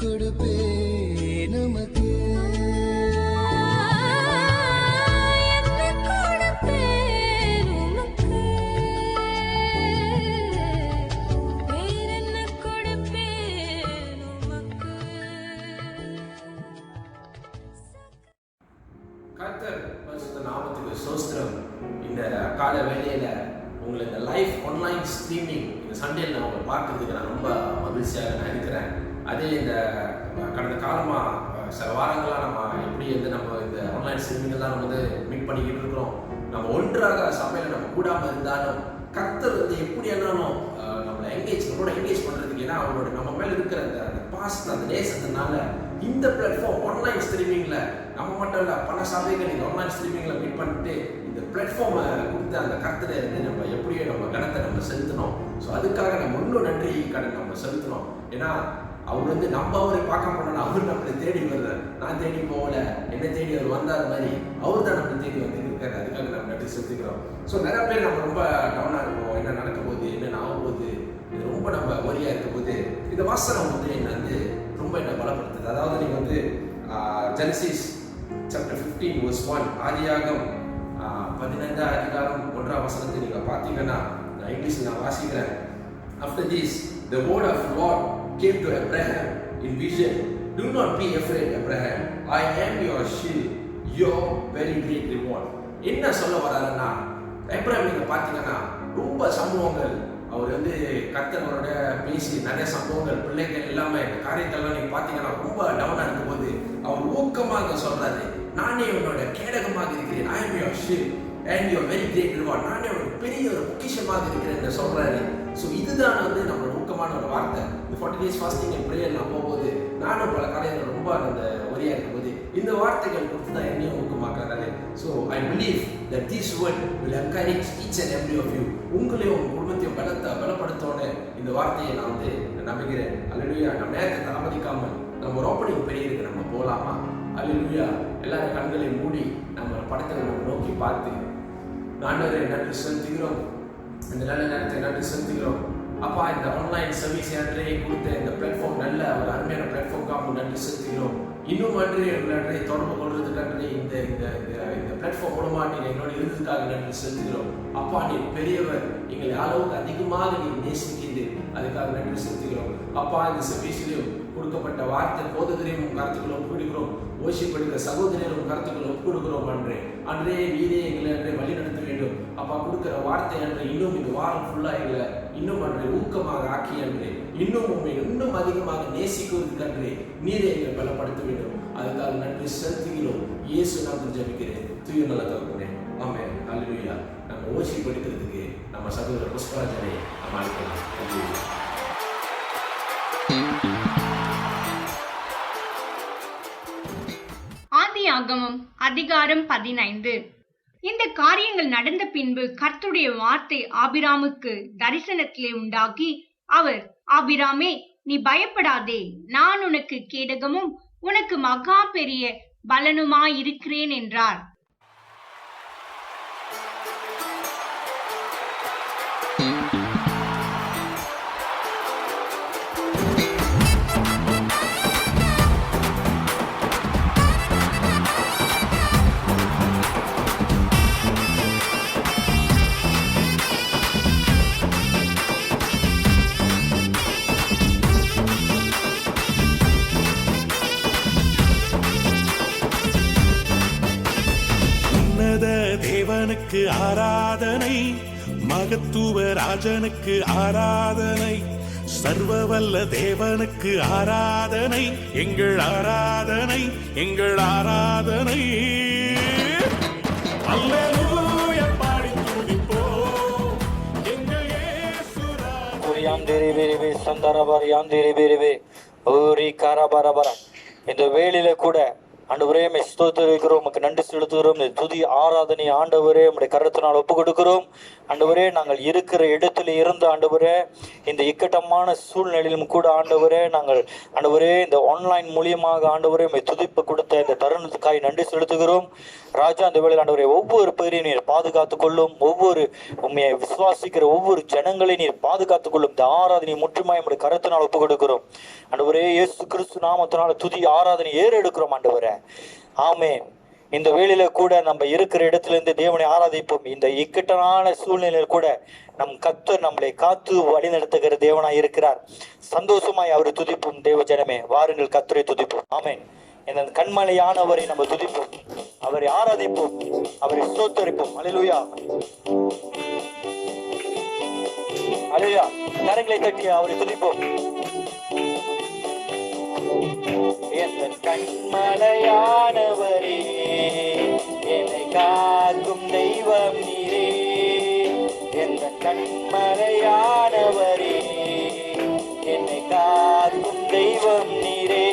கொடுப்பே நமக்கு கர்த்தர் பரிசுத்த நாமத்துக்கு ஸ்தோத்திரம். இந்த கால வேளையில உங்களை இந்த லைவ் ஆன்லைன் ஸ்ட்ரீமிங் இந்த சண்டேல நான் உங்களை பார்க்கறதுக்கு நான் ரொம்ப மகிழ்ச்சியாக நான் இருக்கிறேன். அதே இந்த கடந்த காலமாக சில வாரங்களாக நம்ம எப்படி நம்ம இந்த ஆன்லைன் ஸ்ட்ரீமிங்கெல்லாம் நம்ம மீட் பண்ணிக்கிட்டு இருக்கிறோம். நம்ம ஒன்றாக சபையில் நம்ம கூடாமல் இருந்தாலும் கர்த்தர் எப்படி என்னாலும் நம்மளை நம்மளோட என்கேஜ் பண்ணுறதுக்கு, ஏன்னா அவரோட நம்ம மேலே இருக்கிற அந்த பாஸ்ட் அந்த நேசத்தினால இந்த பிளாட்ஃபார்ம் ஆன்லைன் ஸ்ட்ரீமிங்கில் நம்ம மட்டும் இல்லை பல சபைகள் இந்த ஆன்லைன் ஸ்ட்ரீமிங்கில் மீட் பண்ணிட்டு இந்த பிளாட்ஃபார்மை கொடுத்து அந்த கர்த்தரை நம்ம எப்படியோ நம்ம கணத்தை நம்ம செலுத்தணும். ஸோ அதுக்காக நம்ம இன்னும் நன்றி கடன் நம்ம செலுத்தணும். ஏன்னா அவர் நம்ம அவரை பார்க்க போனோம்னா அவர் நம்மளை தேடி வர்றார். நான் தேடி போகல, என்ன தேடி அவர் வந்தார் மாதிரி அவர் தான் நம்மளை தேடி வந்து இருக்காரு. அதுக்காக நம்ம நன்றி செலுத்திக்கிறோம். ஸோ நிறைய பேர் நம்ம ரொம்ப டவுனாக இருப்போம். என்ன நடக்க போகுது, என்ன ஆக போகுது, இது ரொம்ப நம்ம வரியாக இருக்க போது இந்த வாசனம் என்ன ரொம்ப என்ன பலப்படுத்துது. அதாவது நீங்கள் ஜெனசிஸ் சாப்டர் 15 verse 1 ஆதியாகம் 15 அதிகாரம் 1ஆம் வசனத்தை நீங்கள் பார்த்தீங்கன்னா, நான் இங்கிலீஷில் நான் வாசிக்கிறேன். After this the word of Lord came to Abraham in vision. Do not be afraid, Abraham. I am your shield, your very great reward. என்ன சொல்ல வராருன்னா, அப்ரஹாம் நீங்க பார்த்தீங்கன்னா ரொம்ப சம்பவங்கள் அவர் கர்த்தரோட பேசி நிறைய சம்பவங்கள் பிள்ளைகள் எல்லாமே இந்த காரியத்தெல்லாம் நீங்க பார்த்தீங்கன்னா ரொம்ப டவுனாக இருக்கும்போது அவர் ஊக்கமாக சொல்றாரு, நானே உன்னோட கேடகமாக இருக்கிறேன். I am your shield and your very great reward. நானே ஒரு பெரிய ஒரு பொக்கிஷமாக இருக்கிறேன் சொல்றாரு. ஸோ இதுதான் நம்மளோட ஊக்கமான ஒரு வார்த்தை. இந்த 40 days fasting and prayer நான் போகும்போது நானும் பல காரியங்கள் ரொம்ப அந்த வரியா இருக்கும்போது இந்த வார்த்தைகள் கொடுத்து தான் என்னையும் ஊக்கமாக்குறாரு. So I believe that this word will encourage each and every of you. உங்களையும் உங்கள் குடும்பத்தையும் பலப்படுத்தோன்னு இந்த வார்த்தையை நான் நம்புகிறேன். அல்லேலூயா. நம்ம நேரத்தை தாமதிக்காமல் நம்ம ஒரு ஓப்பனிங் பெரியதுக்கு நம்ம போகலாமா? அல்லேலூயா. எல்லாரும் கண்களை மூடி நம்ம படத்தை நம்ம நோக்கி பார்த்து ஆண்டவரே நன்றி செலுத்துகிறோம். இந்த நல்ல நேரத்தை நன்றி செலுத்துகிறோம். அப்பா, இந்த ஆன்லைன் சர்வீஸ் அன்றைய கொடுத்த இந்த பிளாட்ஃபார்ம் நல்ல ஒரு அருமையான பிளாட்ஃபார்முக்காக நன்றி செலுத்துகிறோம். இன்னும் அன்றைய தொடர்பு கொள்றதுக்கு அன்றைய இந்த இந்த பிளாட்ஃபார்ம் மூலமாக நீங்கள் எங்களோட இருந்ததுக்காக நன்றி செலுத்துகிறோம். அப்பா, நீ பெரியவர், எங்களை அளவுக்கு அதிகமாக நீ நேசிக்கின்றீர், அதுக்காக நன்றி செலுத்துகிறோம். அப்பா, இந்த சர்வீஸ்லையும் கொடுக்கப்பட்ட வார்த்தை போதகரையும் கருத்துக்களை ஒப்புக்கொடுக்கிறோம். ஓசிப்படுகிற சகோதரரும் கருத்துக்களை ஒப்புக்கொடுக்கிறோம். அன்றே நீரே எங்களை வழி நடத்த வேண்டும். அப்பா, கொடுக்குற வார்த்தை அன்று இன்னும் இந்த வாரம் ஃபுல்லாக எங்களை இன்னும் அன்றை ஊக்கமாக ஆக்கி அன்றே இன்னும் உண்மை இன்னும் அதிகமாக நேசிக்குவதற்கு அன்றே நீரே எங்களை பலப்படுத்த வேண்டும். அதுக்காக நன்றி செலுத்துகிறோம். இயேசு நான் ஜெபிக்கிறேன். தூய நல்ல தகப்பனே, ஆமென். அல்லேலூயா. நம்ம ஓசிப்படுத்துறதுக்கு நம்ம சகோதரர் புஷ்பராஜனை நம்ம அழைக்கலாம். ஆதியாகமம் அதிகாரம் 15. இந்த காரியங்கள் நடந்த பின்பு கர்த்தருடைய வார்த்தை ஆபிராமுக்கு தரிசனத்திலே உண்டாகி, அவர், ஆபிராமே, நீ பயப்படாதே, நான் உனக்கு கேடகமும் உனக்கு மகா பெரிய பலனுமாயிருக்கிறேன் என்றார். தேவனுக்கு ஆராதனை, மகத்துவ ராஜனுக்கு ஆராதனை, சர்வவல்ல தேவனுக்கு ஆராதனை, எங்கள் ஆராதனை, எங்கள் ஆராதனை. அல்லேலூயா பாடி துதிப்போம் எங்கள் இயேசுராஜா. ஓரியாந்திரி விரிவே சந்தரபர் யாந்திரி விரிவே ஓரி கரபரபரம். இந்த வேளையில கூட ஆண்டவரே உம்மை ஸ்தோத்திரிக்கிறோம், உமக்கு நன்றி செலுத்துகிறோம். இந்த துதி ஆராதனை ஆண்டவரே உம்முடைய கரத்தினால் ஒப்பு கொடுக்கிறோம். ஆண்டவரே நாங்கள் இருக்கிற இடத்துல இருந்து ஆண்டவரே இந்த இக்கட்டமான சூழ்நிலையிலும் கூட ஆண்டவரே நாங்கள் ஆண்டவரே இந்த ஆன்லைன் மூலியமாக ஆண்டவரே உம்மை துதிப்பு கொடுத்த இந்த தருணத்துக்காய் நன்றி செலுத்துகிறோம். ராஜா, அந்த வேளையில் ஆண்டவரே ஒவ்வொரு பேரையும் நீர் பாதுகாத்து கொள்ளும். ஒவ்வொரு உண்மையை விசுவாசிக்கிற ஒவ்வொரு ஜனங்களை நீர் பாதுகாத்து கொள்ளும். இந்த ஆராதனை முற்றுமாய் நம்முடைய கருத்தினால் ஒப்பு கொடுக்கிறோம். ஆண்டவரே இயேசு கிறிஸ்து நாமத்தினால துதி ஆராதனை ஏறெடுக்கிறோம் ஆண்டவரே. ஆமென். இந்த வேளையில கூட நம்ம இருக்கிற இடத்துல இருந்து தேவனை ஆராதிப்போம். இந்த இக்கட்டான சூழ்நிலையில் கூட நம் கர்த்தர் நம்மளை காத்து வழி நடத்துகிற தேவனாய் இருக்கிறார். சந்தோஷமாய் அவரை துதிப்போம். தேவ ஜனமே, வாருங்கள் கர்த்தரை துதிப்போம். ஆமென். இந்த கண்மலையானவரை நம்ம துதிப்போம், அவரை ஆராதிப்போம், அவரை ஸ்தோத்தரிப்போம். அல்லேலூயா, அல்லேலூயா. கரங்களை தட்டி அவரை துதிப்போம். என் கண்மலையானவரே, என்னை காக்கும் தெய்வம் நீரே. என் கண்மலையானவரே, என்னை காக்கும் தெய்வம் நீரே.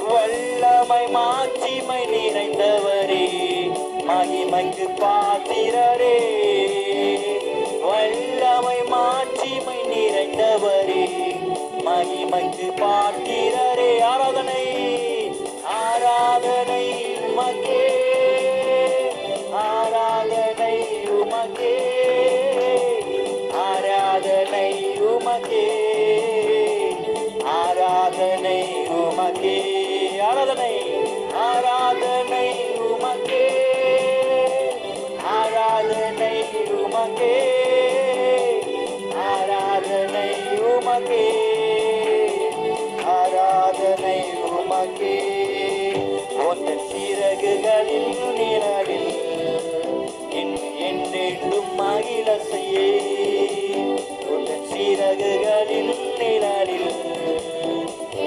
வல்லமை மாட்சிமை நிறைந்தவரே, மகிமைக்கு பாத்திரரே. வல்லமை மாட்சிமை நிறைந்தவரே, மகிமைக்கு பாத்திரரே. ஆராதனை ஆராதனை உமக்கே, ஆராதனை உமக்கே, ஆராதனை உமக்கே, ஆராதனை உமக்கே. ஆராதனை ஆராதனை உமக்கே, ஆராதனை உமக்கே, ஆராதனை உமக்கே, ஆராதனை உமக்கே. உந்தன் சிறகுகளில் நிழலில் என்றென்றும் மகிழ செய்யே. உந்தன் சிறகுகளில் நிழலில்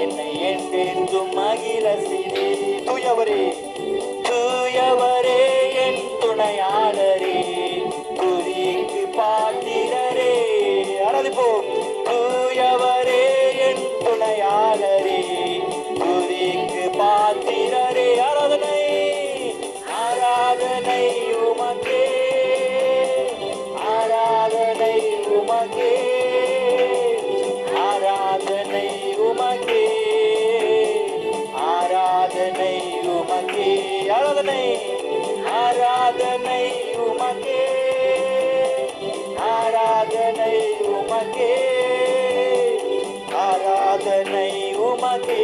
என்னை என்றென்றும் மகிழ செய்தே. தூயவரே, தூயவரே, என் துணையாளரே, துதிக்கு பாத்திரரே. ஆராதிப்போம். தூயவரே, என் துணையாளரே, துதிக்கு பாத்திரரே. ஆராதனை ஆராதனை உமக்கே, ஆராதனை உமக்கே, ஆராதனை உமக்கே, ஆராதனை உமக்கே. ஆராதனை ஆராதனை உமக்கே, ஆராதனை உமக்கே, ஆராதனை உமக்கே,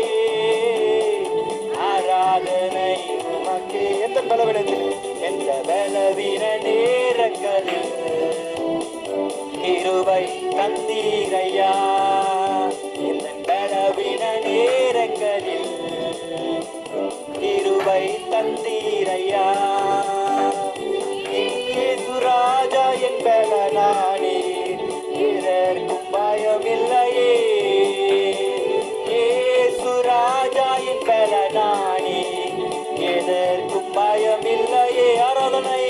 ஆராதனை உமக்கே. எந்த பலவீனத்தில், எந்த பலவீன நேரங்களில் கிருபை தந்தீரையா. எந்த பலவீன நேரங்களில் கிருபை தந்தீரையா. இயேசு ராஜா என் பலனானே, இதற்கும் பயமில்லையே. இயேசு ராஜா என் பலனானே, எதற்கும் பயமில்லையே. ஆராதனை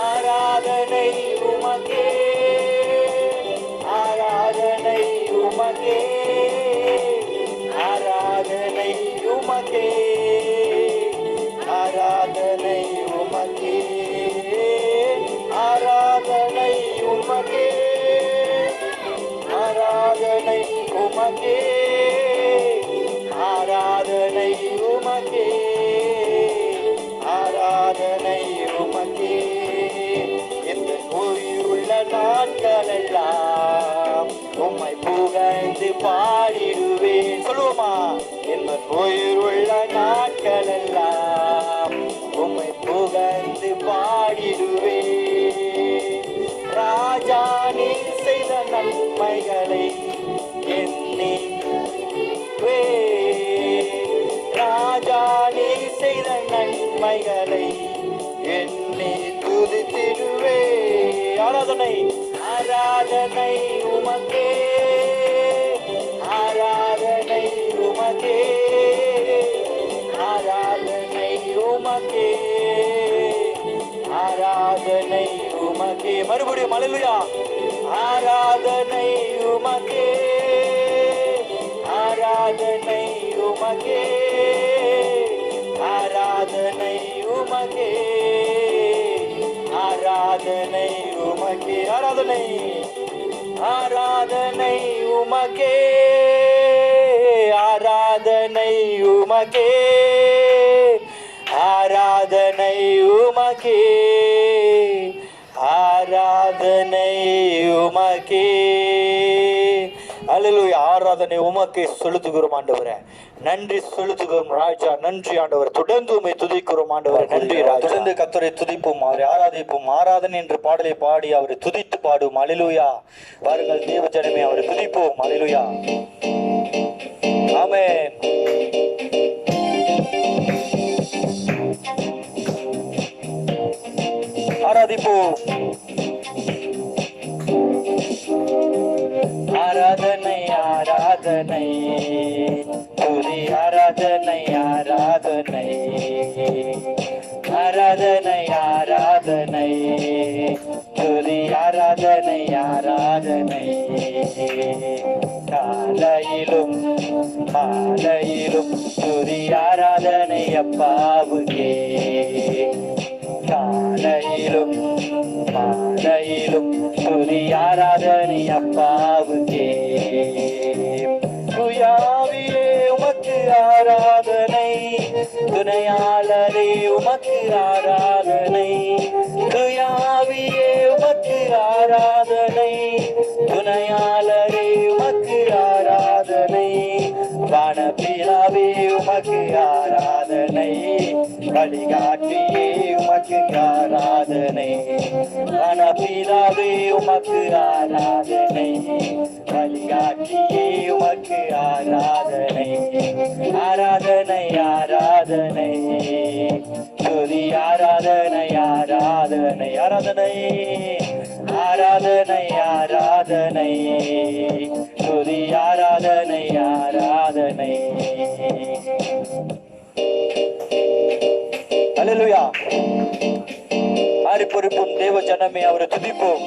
ஆராதனை உமக்கே, ஆராதனை உமக்கே, ஆராதனை உமக்கே, ஆராதனை உமக்கே, ஆராதனை உமக்கே, ஆராதனை உமக்கே, ஆராதனை உமக்கே, ஆராதனை உமக்கே. இந்த உயிருள்ள நாட்களெல்லாம் உம்மை புகழ்ந்து பாடிடுவேன். சொல்லுவோமா? இந்த உயிருள்ள நாட்களெல்லாம் உம்மை புகழ்ந்து பாடிடுவேன். ராஜா நீர் செய்த நன்மைகளை எண்ணி, ராஜா நீர் செய்த நன்மைகளை எண்ணி துதித்திடுவே. ஆராதனை ஆராதனை உமக்கே, ஆராதனை உமக்கே, ஆராதனை உமக்கே, ஆராதனை உமக்கே. மறுபடியும் அல்லேலூயா. ஆராதனை உமக்கே, ஆராதனை உமக்கே, ஆராதனை உமக்கே, ஆராதனை உமக்கே, ஆராதனை ஆராதனை உமக்கே, ஆராதனை உமக்கே, ஆராதனை உமக்கே, ஆராதனை உமக்கே. அல்லேலூயா. ஆராதனை உமக்கே செலுத்துகிறோம் ஆண்டவரே. நன்றி செலுத்துகிறோம் ராஜா. நன்றி ஆண்டவர். தொடர்ந்து உம்மை துதிக்கிறோம் ஆண்டவர். நன்றி ராஜா. தொடர்ந்து கர்த்தரை துதிப்போம், அவரை ஆராதிப்போம். ஆராதனை என்ற பாடலை பாடி அவரை துதித்து பாடுவோம். அல்லேலூயா. பாருங்கள் தேவ ஜனமே, அவரை துதிப்போம். அல்லேலூயா. ஆமென். ஆராதிப்போம். ஆராதனை ஆராதனை துதி ஆராதனை ஆராதனை ஆராதனை ஆராதனை துதி ஆராதனை ஆராதனை காலையிலும் மாலையிலும் துதி ஆராதனை அப்பாவுக்கே, காலையிலும் மாலையிலும் துதி ஆராதனை அப்பாவுக்கே. துயாவியே உமக்கு ஆராதனை, துணையாளரே உமக்கு ஆராதனை, துயாவியே உமக்கு ஆராதனை, துணையாளரே உமக்கு ஆராதனை, வானபிதாவே உமக்கு ஆராதனை, வழிகாட்டியே உமக்கு ஆராதனை, வானபிதாவே உமக்கு ஆராதனை, வழிகாட்டியே உமக்கு ஆராதனை. ஆராதனை ஆராதனை துதி ஆராதனை ஆராதனை ஆராதனை ஆராதனை ஆராதனை துதி ஆராதனை ஆராதனை. அல்லேலூயா. ஆரிப்பொருப்பும் தேவ ஜனமே, அவரை துதிப்போம்.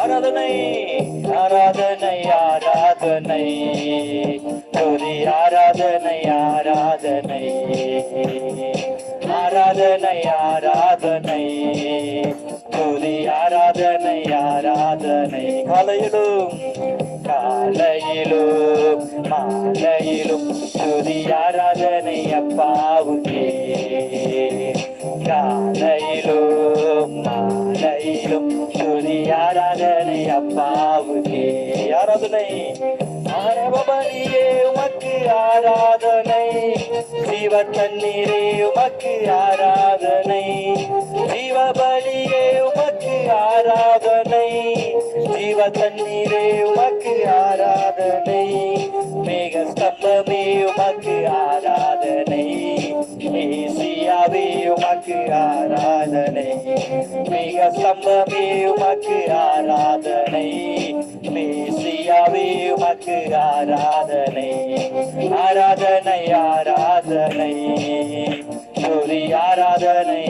ஆராதனை ஆராதனை ஆராதனை துதி ஆராதனை ஆராதனை ஆராதனை ஆராதனை துதி ஆராதனை ஆராதனை. காலையிலும் காலையிலும் மாலையிலும் துதி ஆராதனை அப்பாவுக்கே, காலையிலும் மாலையிலும் துதி ஆராதனை அப்பாவுக்கே. ஆராதனை ஆரவபலியே உமக்கு ஆராதனை, ஜீவ தண்ணீரே உமக்கு ஆராதனை, ஜீவபலியே உமக்கு ஆராதனை, ஜீவ தண்ணீரே உமக்கு ஆராதனை, மேக ஸ்தம்பமே உமக்கு ஆராதனை, மேசியாவே உமக்கு ஆராதனை, மேக ஸ்தம்பமே உமக்கு ஆராதனை, மேசியாவே உமக்கு ஆராதனை. ஆராதனை ஆராதனை துதி ஆராதனை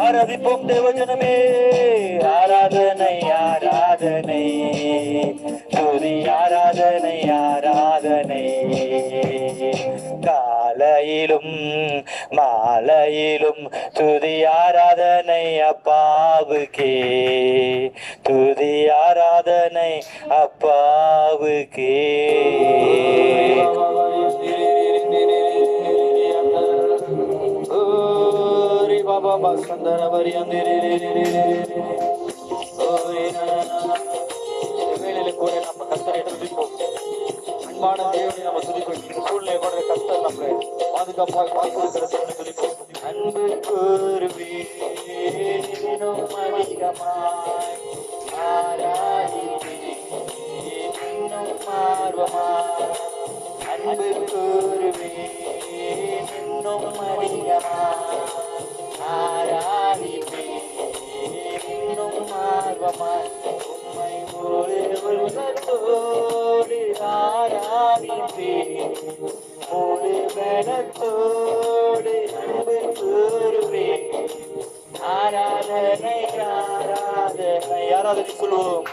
ஆராதிப்போம் தேவஜனமே. ஆராதனை ஆராதனை துதி ஆராதனை ஆராதனை. காலையிலும் மாலையிலும் துதி ஆராதனை அப்பாவுக்கே, துதி ஆராதனை அப்பாவுக்கே. பாபா சந்தர வேலையில கூட நம்ம கர்த்தரை துதிப்போம். அன்பான தேவனை நம்ம துதிப்போம். சூழ்நிலை கூட கர்த்தர் நம்மளை பாதுகாப்பாக பாதுகாக்கிறத துதிப்போம். அன்பு கூறுவேனும் அதிகமாய் ஆராதிப்பேனும் ஆர்வமாய், அன்பு கூறுவேனும் அதிகமாய் ஆராதிப்பேனும் ஆர்வமாய், உம்மை ஒரு உள்ளத்தோடு ஆராதிப்பேன், ஒரு பலத்தோடு அன்பு கூறுவேன். ஆராதனை ஆராதனை ஆராதனை சொல்லுவோம்.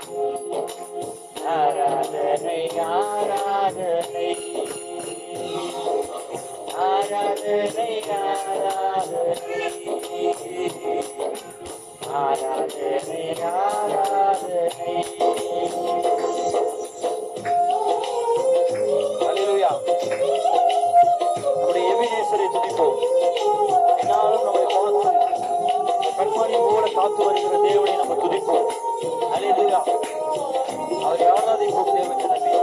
ஆராதனை ஆராதனை ஆராதனை ஆராதனை ஆராதனை ஆராதனை. அல்லேலூயா. நம்முடைய எபினேசரை துதிப்போம். என்னாலும் நம்மை பார்த்து கண்மணி போல காத்து வருகிற தேவனை நம்ம துதிப்போம். அல்லேலூயா. அவர் ஆராதிப்போம் தேவ ஜனமே.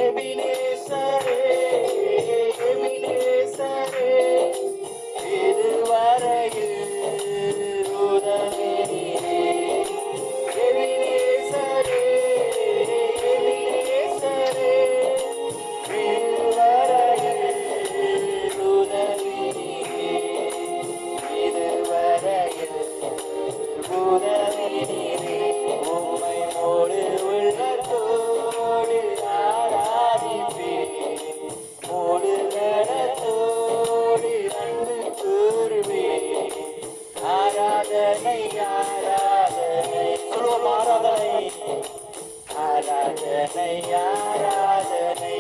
எபினேசரே எபினேசரே இதுவரையில் உதவினீரே. எபினேசரே எபினேசரே இதுவரையில் உதவினீரே. இதுவரையில் உதவினீரே. உம்மை மூடு உள்ளத்தோடு ஆராதிப்பேன். மூடு கரத்தோடு அன்பு கூறுவேன். ஆராதனை ஆராதனை சொல்வோம். ஆராதனை ஆராதனை ஆராதனை.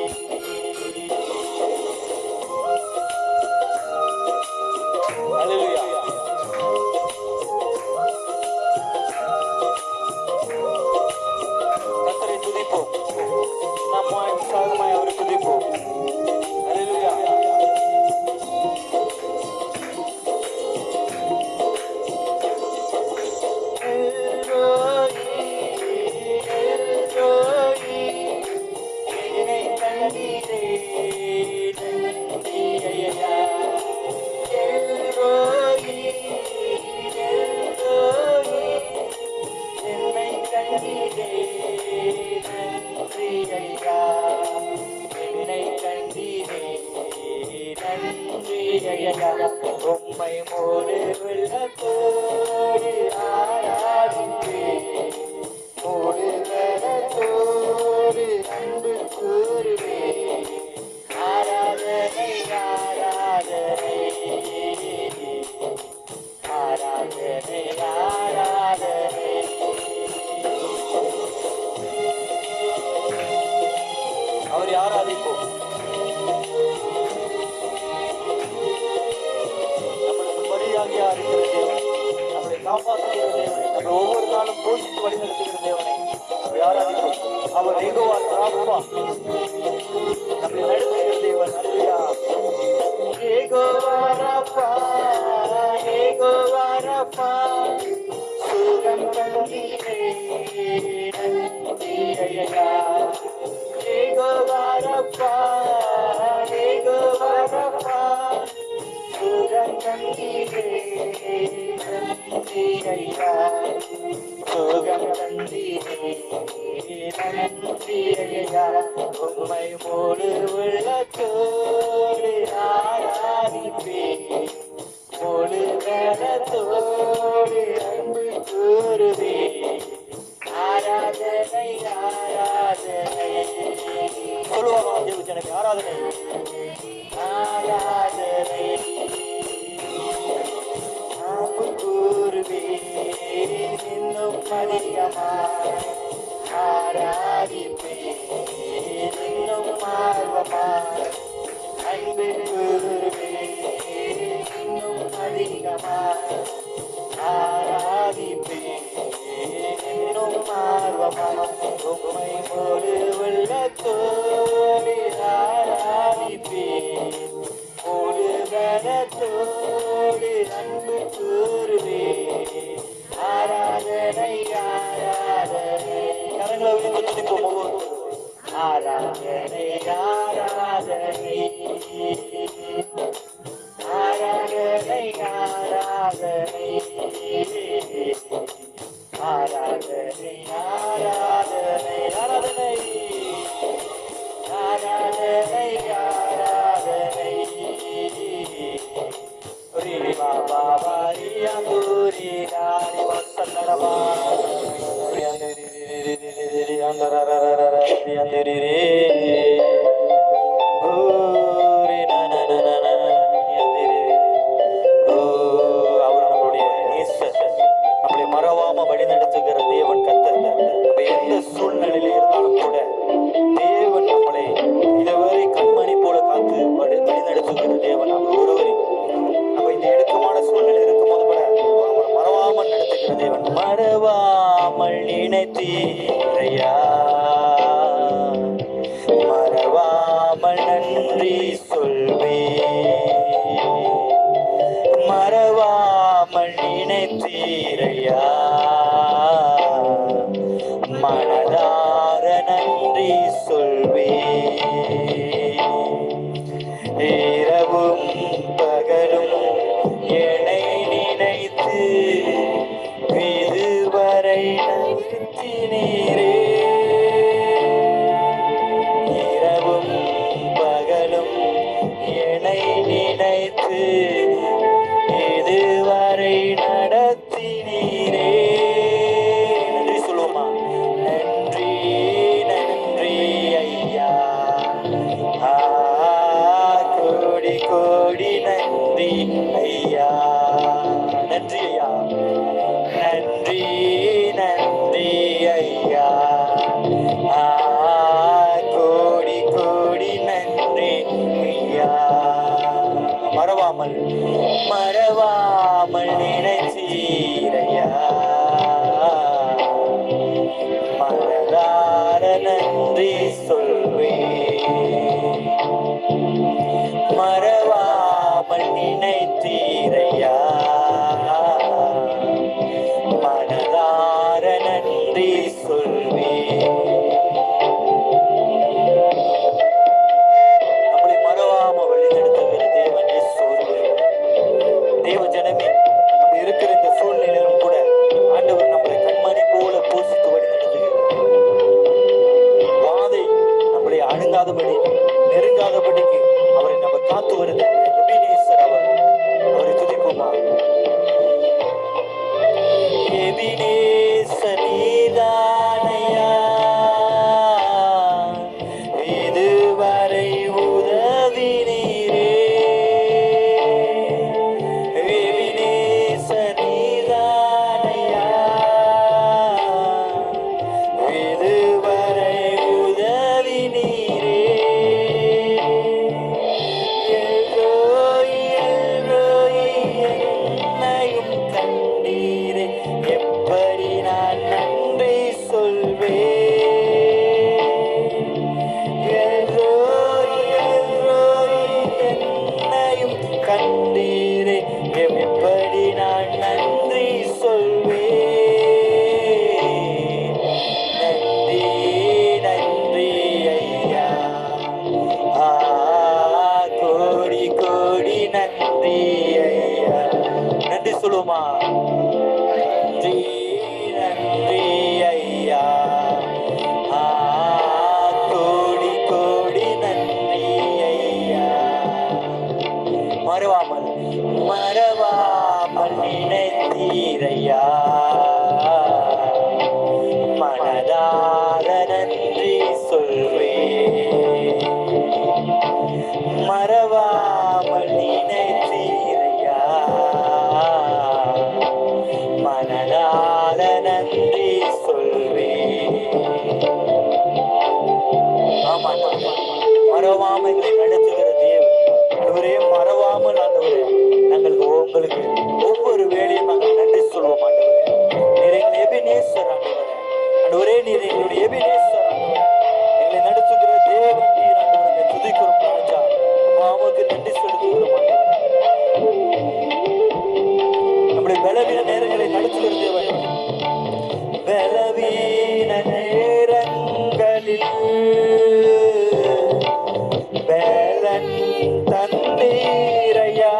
அல்லேலூயா. கர்த்தரை துதிப்போம். நம்மாய் உற்சாகமாய் அவரை துதிப்போம். அல்லேலூயா. எல்ரோயி எல்ரோயி என்னை கண்டீரே நன்றி ஐயா. எல்ரோயி எல்ரோயி என்னை கண்டீரே நன்றி ஐயா. என்னை கண்டீரே நன்றி ஐயா. உம்மை மூடு உள்ளத்தோடு ஆராதிப்பேன். மூடு கரத்தோடு அன்பு கூறுவேன். ஆராதனை ஆராதனை ஆராதனை ஆராதனை. அவரை ஆராதிப்போம். நம்மளுக்கு வழியாகியா இருக்கிற தேவனை, நம்மளை காப்பாற்றுகிற தேவனை, நம்மளை ஒவ்வொரு நாளும் போஷித்து வழிநடத்துகிற தேவனை அவரை ஆராதிப்போம். அவர் யெகோவா ராப்பா, நம்மளை நடத்துகிற தேவன். அல்லேலூயா. யெகோவா ராப்பா யெகோவா ராப்பா சுகம் தந்தீரே நன்றி ஐயா. யெகோவா ராப்பா யெகோவா ராப்பா சுகம் தந்தீரே நன்றி ஐயா. சுகம் தந்தீரே நன்றி ஐயா. உம்மை மூடு உள்ளத்தோடு ஆராதிப்பேன். மூடு கரத்தோடு அன்பு கூறுவேன். ஆராதனை ஆராதனை சொல்லுவாங்க தேவ ஜனமே. ஆராதனை ஆராதனை அன்பு கூறுவேன். இன்னும் அதிகமாய் ஆராதிப்பேன். இன்னும் ஆர்வமாய் அன்பு கூறுவேன். இன்னும் அதிகமாய் ஆராதிப்பேன். இன்னும் ஆர்வமாய் உம்மை மூடு உள்ளத்தோடு ஆராதிப்பேன். மூடு கரத்தோடு அன்பு கூறுவேன். ஆராதனை ஆராதனை. கரங்களை உயர்த்தி துதிப்போம். ஆராதனை ஆராதனை ஆராதனை ஆராதனை ஆராதனை ஆராதனை ஆராதனை ஆராதனை ஆராதனை பகலும் என்னை நினைத்து இதுவரை நடத்தினீரே. இரவும் பகலும் என்னை நினைத்து இதுவரை நடத்தினீரே. நன்றி சொல்லுவோமா? நன்றி நன்றி ஐயா, கோடி கோடி நன்றி ஐயா. நன்றி ஐயா, நன்றி நன்றி ஐயா, கோடி கோடி நன்றி ஐயா. மறவாமல் மறவாமல் நினைச்சீரையா, மனதார நன்றி சொல்வேன். மறவாமல் நினைத்தீரையா, மனதார நன்றி சொல்வேன். நம்மளை மறவாம வழிநடத்துகிற தேவன் இயேசு ஒருவர். தேவ ஜனமே, நம்ம இருக்கிற இந்த சூழ்நிலையிலும் கூட ஆண்டவர் நம்மளை கண்மணி போல போஷித்து வழிநடத்துகிறார். பாதை நம்மளை அணுகாதபடி நெருங்காதபடிக்கு அவரை நம்ம காத்து வருது. எபினேசர் அவரை துதிப்போமா? எபினேசர் நீதானையா, இதுவரை உதவினீரே. எபினேசர் நீதானையா, இதுவரை உதவினீரே. எல்ரோய் எல்ரோய் என்னையும் கண்டீரே, எப்படி நான் நன்றி சொல்வேன். எல்ரோய் எல்ரோய் என்னையும் கண்டீரே, எப்படி நான் நன்றி சொல்வேன். நன்றி நன்றி ஐயா, கோடி கோடி நன்றி ஐயா. நன்றி சொல்லுவோமா? நன்றி நன்றி ஐயா, கோடி கோடி நன்றி ஐயா. மறவாமல் மறவாமல் நினைத்தீரையா, மனதார நன்றி சொல்வேன். மறவாமல் நினைத்தீரையா, மனதார நன்றி சொல்வேன். ஆமா, மறவாமல் எங்களை நடத்துகிற தேவன் ஆண்டவரே, மறவாமல் ஆண்டவரே நாங்கள் உங்களுக்கு ஒவ்வொரு வேளையும் நாங்கள் நன்றி சொல்வோம். ஆண்டவரே, நீர் எங்கள் எபினேசர் ஆண்டவரே. ஆண்டவரே, நீர் எங்களுடைய எபினேசர் ஆண்டவரே. எங்களை நடத்துகிற தேவன் நீர் ஆண்டவரே. துதிக்கிறோம் ராஜா, உமக்கு நன்றி செலுத்துகிறோம் ஆண்டவரே. நம்முடைய பலவீன நேரங்களை நடத்துகிற தேவன், பலவீன நேரங்களில் பலன் தந்தீரையா,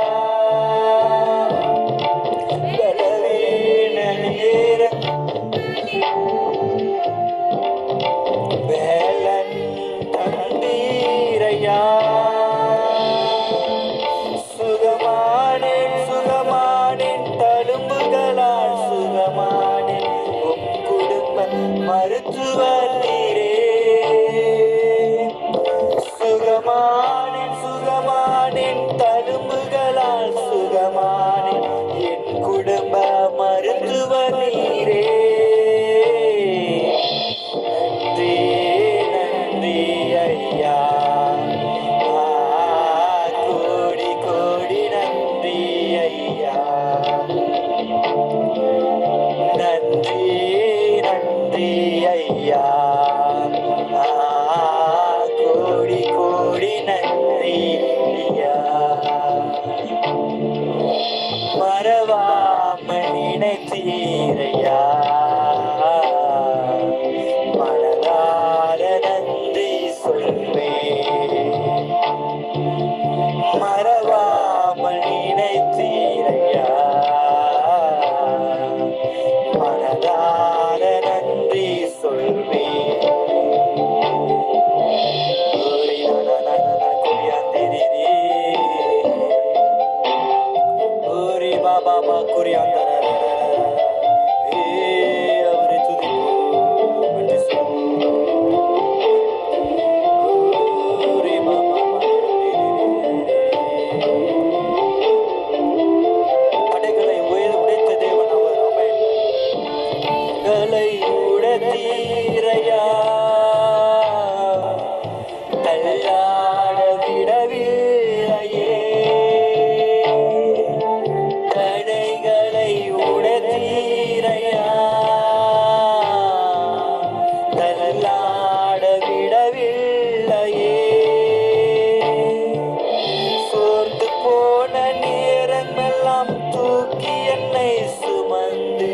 பலவீன நேரம் பலன் தந்தீரையா. சுகமானேன் சுகமானேன் தழும்புகளால் சுகமானேன், உம் குடும்ப மருத்துவர் நீரே. சுகமானேன் சுகமானேன் தழும்புகளால் சுகமானேன், என் குடும்ப மருத்துவர் நீரே. நன்றி நன்றி ஐயா, கோடி கோடி நன்றி ஐயா. நன்றி நன்றி ஐயா, கோடி கோடி நன்றி ஐயா. மறவாமல் நினைத்தீரையா, மனதார நன்றி சொல்வேன். மறவாமல் பாபா குறியாந்தர அவரை துதிப்போம். நன்றி சொல்லுவோம். படைகளை உடைத்த தேவன் அவர். ஆமென். படைகளை உடைத்தீரையா, தள்ளாட விடவில்லையே. தடைகளை உடைத்தீரையா, தள்ளாட விடவில்லையே. சோர்ந்து போன நேரமெல்லாம் தூக்கி என்னை சுமந்து